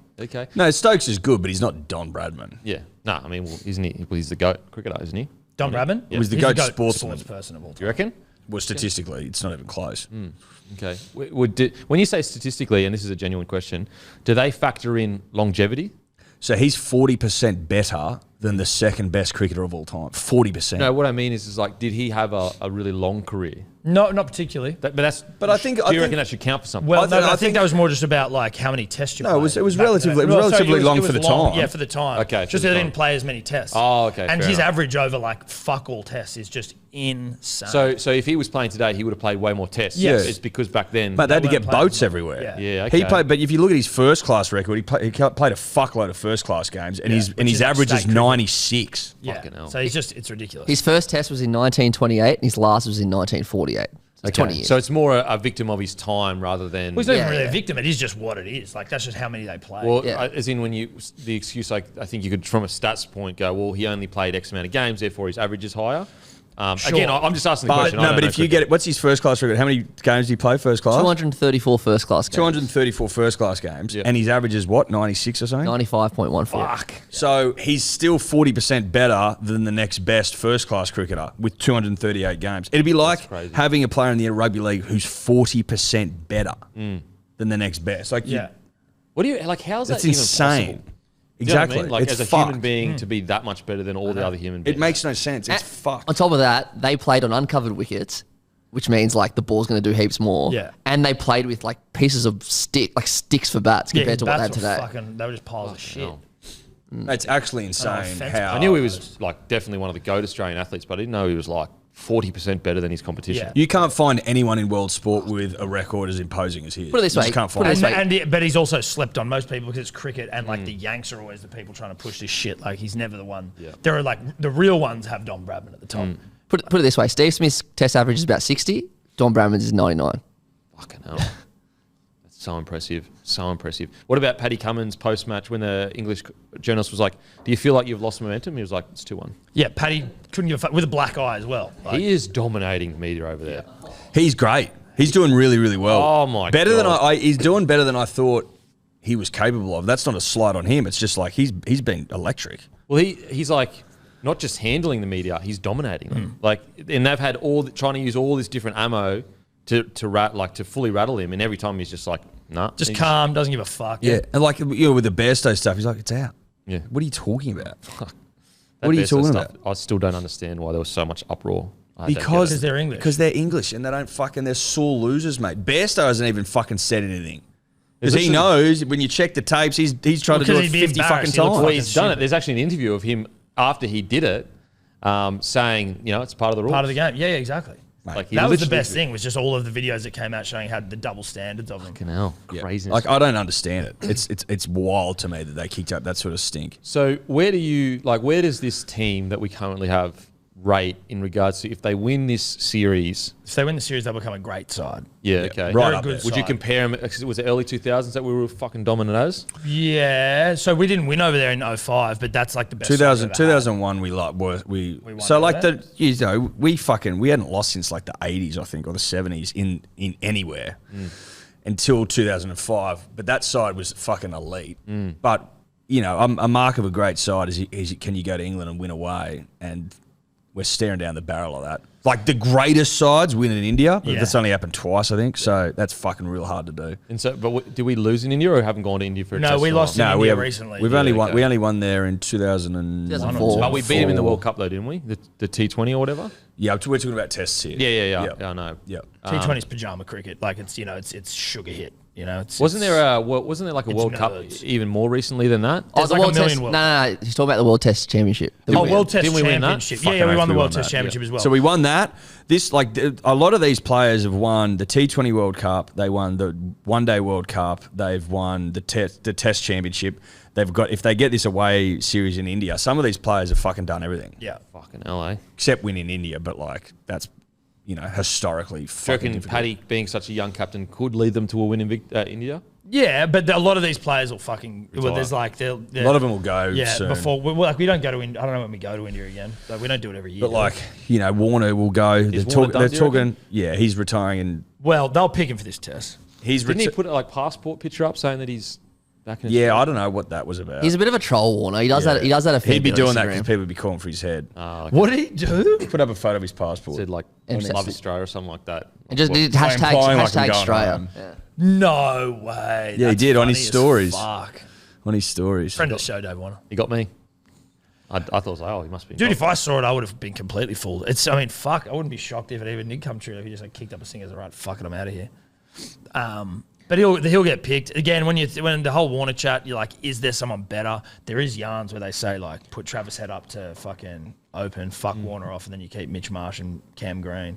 No, Stokes is good, but he's not Don Bradman. Yeah. No, I mean, well, isn't he? Well, he's the GOAT cricketer, isn't he? Don Bradman? He was the He's GOAT sports sportsman. person of all time. Do you reckon? Well, statistically, it's not even close. Okay. When you say statistically, and this is a genuine question, do they factor in longevity? So he's 40% better than the second best cricketer of all time. 40%. No, what I mean is like, did he have a really long career? No, not particularly. But I think do you reckon that should count for something? Well, I think that was more just about like how many tests you played. it was relatively long for the time. Yeah, for the time. Okay, Just for the they time. didn't play as many tests. Oh, okay, And fair his enough. average over like fuck all tests is just insane. So if he was playing today, he would have played way more tests. Yes. It's because back then. But they had to weren't get playing boats as much. everywhere. Yeah. okay. He played, but if you look at his first class record, he played a fuckload of first class games, and his is average like is state cricket. 96. yeah. Fucking hell. So it's ridiculous. His first test was in 1928 and his last was in 1948. So 20 years. So it's more a victim of his time rather than. Well, he's not even Yeah, really a yeah. victim. It is just what it is. Like that's just how many they play. Well, Yeah. as in the excuse, like I think you could, from a stats point, go, well, he only played X amount of games, therefore his average is higher. Sure. Again, I'm just asking the But question. I no, don't but know if you cricket. get it, what's his first class record? How many games did he play first class? 234 first class games. 234 first class games, Yeah. and his average is what, 96 or something? 95.14. Fuck. So he's still 40% better than the next best first class cricketer with 238 games. It'd be like crazy. having a player in the rugby league who's 40% better than the next best. Like, yeah. What do you like? How's that's that even insane. possible? Do you know what I Exactly. mean? Like it's as a fucked. human being to be that much better than all the other human beings. It makes no sense. It's fucked. On top of that, they played on uncovered wickets, which means like the ball's going to do heaps more. Yeah. And they played with like pieces of sticks for bats compared to what they had bats today. they were just piles of shit. hell. It's actually insane offensive. how I knew he was like definitely one of the GOAT Australian athletes, but I didn't know he was like 40% better than his competition. Yeah. you can't find anyone in world sport with a record as imposing as his. Put it this You way, just can't put find it it. this way. But he's also slept on most people because it's cricket and like the Yanks are always the people trying to push this shit. Like he's never the one. Yeah. There are like the real ones have Don Bradman at the top. Put it this way, Steve Smith's test average is about 60. Don Bradman's is 99. Fucking hell. That's so impressive. So impressive. What about Paddy Cummins post-match when the English journalist was like, do you feel like you've lost momentum? He was like, it's 2-1. Yeah, Paddy couldn't give a fuck with a black eye as well. Like, He is dominating the media over there. He's great. He's doing really, really well. Oh, my better than God. he's doing better than I thought he was capable of. That's not a slight on him. It's just like he's been electric. Well, he's like not just handling the media, he's dominating them. Like, and they've had trying to use all this different ammo to fully rattle him, and every time he's just like, nah, just he's calm, doesn't give a fuck. Yeah, and like with the Bairstow stuff, he's like, it's out. Yeah. What are you talking about? That What are you Bairstow talking stuff, about? I still don't understand why there was so much uproar. I don't get Because it. they're English. Because they're English and they don't fucking. They're sore losers, mate. Bairstow hasn't even fucking said anything. Because he Listen- knows when you check the tapes, he's tried to do Because it he'd be 50 fucking embarrassed. He looks times. Well, fucking he's done it. stupid. There's actually an interview of him after he did it, saying, it's part of the rules. Part of the game. Yeah, exactly. Like, he That was the literally- best thing, was just all of the videos that came out showing how the double standards of them. Fucking hell, Yeah. craziness. Like I don't understand it. It's wild to me that they kicked up that sort of stink. So where does this team that we currently have rate in regards to if they win this series? If they win the series, they'll become a great side. Yeah, okay. right They're a up good there. Would you side. compare them? Was it early 2000s that we were fucking dominant as? Yeah, so we didn't win over there in 05, but that's like the best. 2000, side we've ever had. 2001 we won so over like there? we hadn't lost since like the 80s I think or the 70s in anywhere until 2005, but that side was fucking elite. But a mark of a great side is can you go to England and win away, and we're staring down the barrel of that. Like the greatest sides win in India, but that's only happened twice, I think. So that's fucking real hard to do. And so, but did we lose in India or haven't gone to India for a No, test we or lost not? in India recently. We've only won. We only won there in 2004. But we beat him in the World Cup though, didn't we? The T20 or whatever. Yeah, we're talking about tests here. Yeah, I know. Yeah. T20's pajama cricket. Like it's sugar hit. Wasn't there like a World Cup even more recently than that? Oh, the like World a million Test. World- No. He's talking about the World Test Championship. World Test Didn't we win that? Championship. Yeah, we won the World Test Championship as well. So we won that. This a lot of these players have won the T20 World Cup. They won the One Day World Cup. They've won the Test Championship. They've got, if they get this away series in India, some of these players have fucking done everything. Yeah. Fucking LA. Except win in India, but like that's historically Do you fucking reckon difficult. Paddy, being such a young captain, could lead them to a win in India? Yeah, but a lot of these players will fucking. Well, Retire. there's like A lot of them will go. Yeah, soon. before we don't go to India. I don't know when we go to India again. Like, we don't do it every year. But like Warner will go. Is Warner done, They're do you reckon? talking. Yeah, he's retiring and well, they'll pick him for this test. Didn't he put a passport picture up saying that he's back in Yeah, Australia? I don't know what that was about. He's a bit of a troll, Warner. He does that. He does that a fair He'd be bit on doing that Instagram. because people would be calling for his head. Oh, okay. What did he do? Put up a photo of his passport. Said like And Love says- Australia or something like that. And just did implying like I'm hashtag going Australia. home. Yeah. No way. Yeah, he That's did on his funny as stories. Fuck. On his stories. Friend of the show, Dave Warner. You got me. I thought it was like, oh, he must be. Dude, if I saw it, I would have been completely fooled. Fuck, I wouldn't be shocked if it even did come true. If he just kicked up a singer's right, fuck it, I'm out of here. But he'll get picked again when the whole Warner chat. You're like, is there someone better? There is yarns where they say like, put Travis Head up to fucking open, fuck Warner off, and then you keep Mitch Marsh and Cam Green.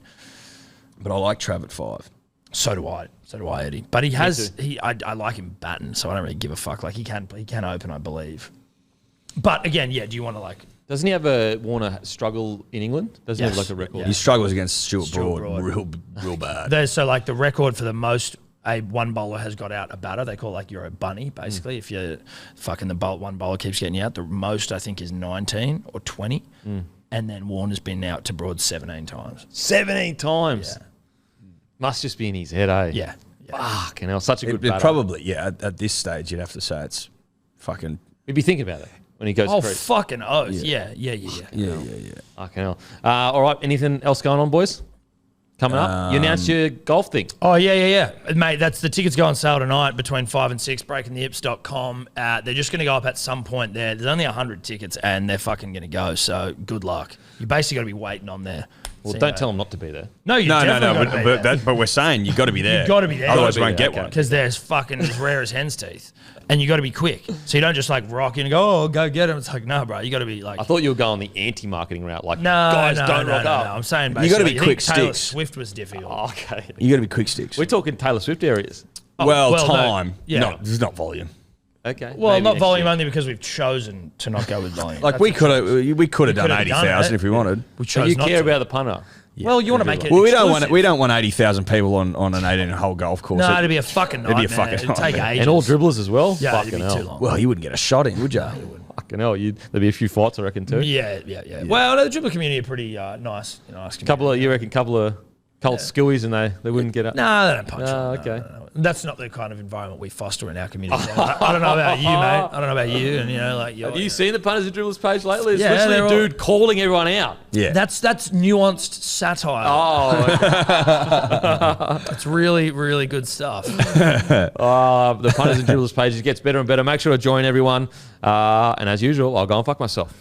But I like Trav at 5. So do I, Eddie. But he has I like him batting, so I don't really give a fuck. Like he can open, I believe. But again, yeah, do you want to like? Doesn't he have a Warner struggle in England? Doesn't he have like a record? He struggles against Stuart Broad, Broad. real bad. There's so like the record for the most one bowler has got out a batter. They call like you're a bunny basically. If you're fucking one bowler keeps getting you out, the most I think is 19 or 20, and then Warner's been out to Broad 17 times. 17 times. Yeah. Must just be in his head, eh? Yeah. Fucking hell, such a good It batter. probably, yeah. At this stage, you'd have to say it's fucking. He'd be thinking about it when he goes Oh through. fucking oath! Yeah. Yeah. Fucking hell. All right, anything else going on, boys? Coming up? You announced your golf thing. Oh, yeah. Mate, that's the tickets go on sale tonight between 5 and 6, breakingthehips.com. They're just going to go up at some point there. There's only 100 tickets and they're fucking going to go, so good luck. You basically got to be waiting on there. Well, don't tell him not to be there. No, you No. definitely gotta be there. But we're saying you got to be there. You've got to be there. Otherwise, we Gotta won't be get there, one. Because there's fucking as rare as hen's teeth. And you got to be quick. So you don't just like rock in and go, oh, go get them. It's like, no, bro, you got to be like. I thought you were going the anti-marketing route. Like, no, guys, don't no, rock no, up. no. I'm saying You gotta basically, be I think quick Taylor sticks. Swift was difficult. Oh, okay. You got to be quick sticks. We're talking Taylor Swift areas. well, well, no. time. Yeah. This is not volume. Okay. Well, maybe not next volume year. only because we've chosen to not go with volume. Like That's we a could choice. have done could have done 80,000 it. if we wanted. We So chose you not care to. about the punter. Well, you want to make it. Well, exclusive. we don't want 80,000 people on an 18-hole golf course. No, it'd be a fucking It'd nightmare. be a fucking It'd take nightmare. ages. And all dribblers as well? Yeah, Fucking it'd be hell. too long. Well, you wouldn't get a shot in, would you? Fucking hell. There'd be a few fights, I reckon, too. Yeah. Well, no, the dribbler community are pretty nice. You reckon couple of skillies and they wouldn't get up? No, they don't punch. Oh, on. okay. No. That's not the kind of environment we foster in our community. I don't know about you, mate. I don't know about you, and Have you seen the punters and dribblers page lately? It's Yeah, literally they're a all- dude calling everyone out. Yeah. That's nuanced satire. Oh, It's really, really good stuff. the punters and dribblers page gets better and better. Make sure to join everyone. And as usual, I'll go and fuck myself.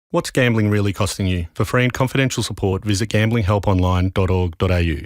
What's gambling really costing you? For free and confidential support, visit gamblinghelponline.org.au.